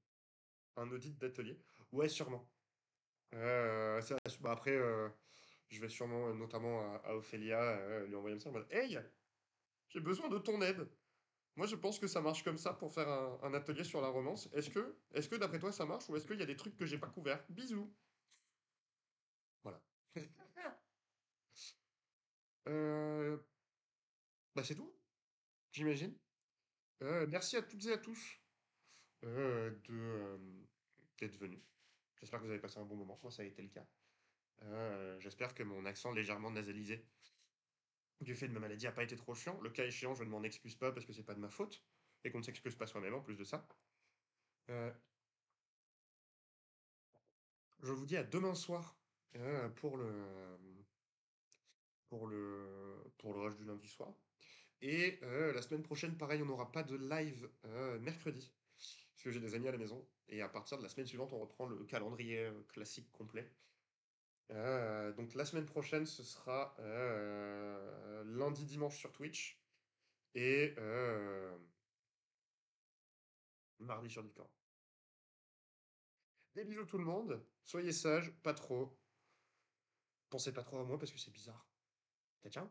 Un audit d'atelier? Ouais, sûrement. Après, je vais sûrement, notamment à Ophélia, lui envoyer un message en mode hey, j'ai besoin de ton aide. Moi, je pense que ça marche comme ça pour faire un atelier sur la romance. Est-ce que d'après toi, ça marche ou est-ce qu'il y a des trucs que j'ai pas couverts? Bisous. Voilà. Euh, Bah, c'est tout, j'imagine. Merci à toutes et à tous d'être venus. J'espère que vous avez passé un bon moment. Moi, ça a été le cas. J'espère que mon accent légèrement nasalisé du fait de ma maladie a pas été trop chiant. Le cas échéant, je ne m'en excuse pas parce que c'est pas de ma faute et qu'on ne s'excuse pas soi-même en plus de ça. Euh, je vous dis à demain soir euh, pour le, pour le rush du lundi soir. Et la semaine prochaine, pareil, on n'aura pas de live mercredi, parce que j'ai des amis à la maison. Et à partir de la semaine suivante, on reprend le calendrier classique complet. Donc la semaine prochaine, ce sera lundi, dimanche sur Twitch et mardi sur Discord. Des bisous tout le monde, soyez sages, pas trop. Pensez pas trop à moi parce que c'est bizarre. Ciao, ciao.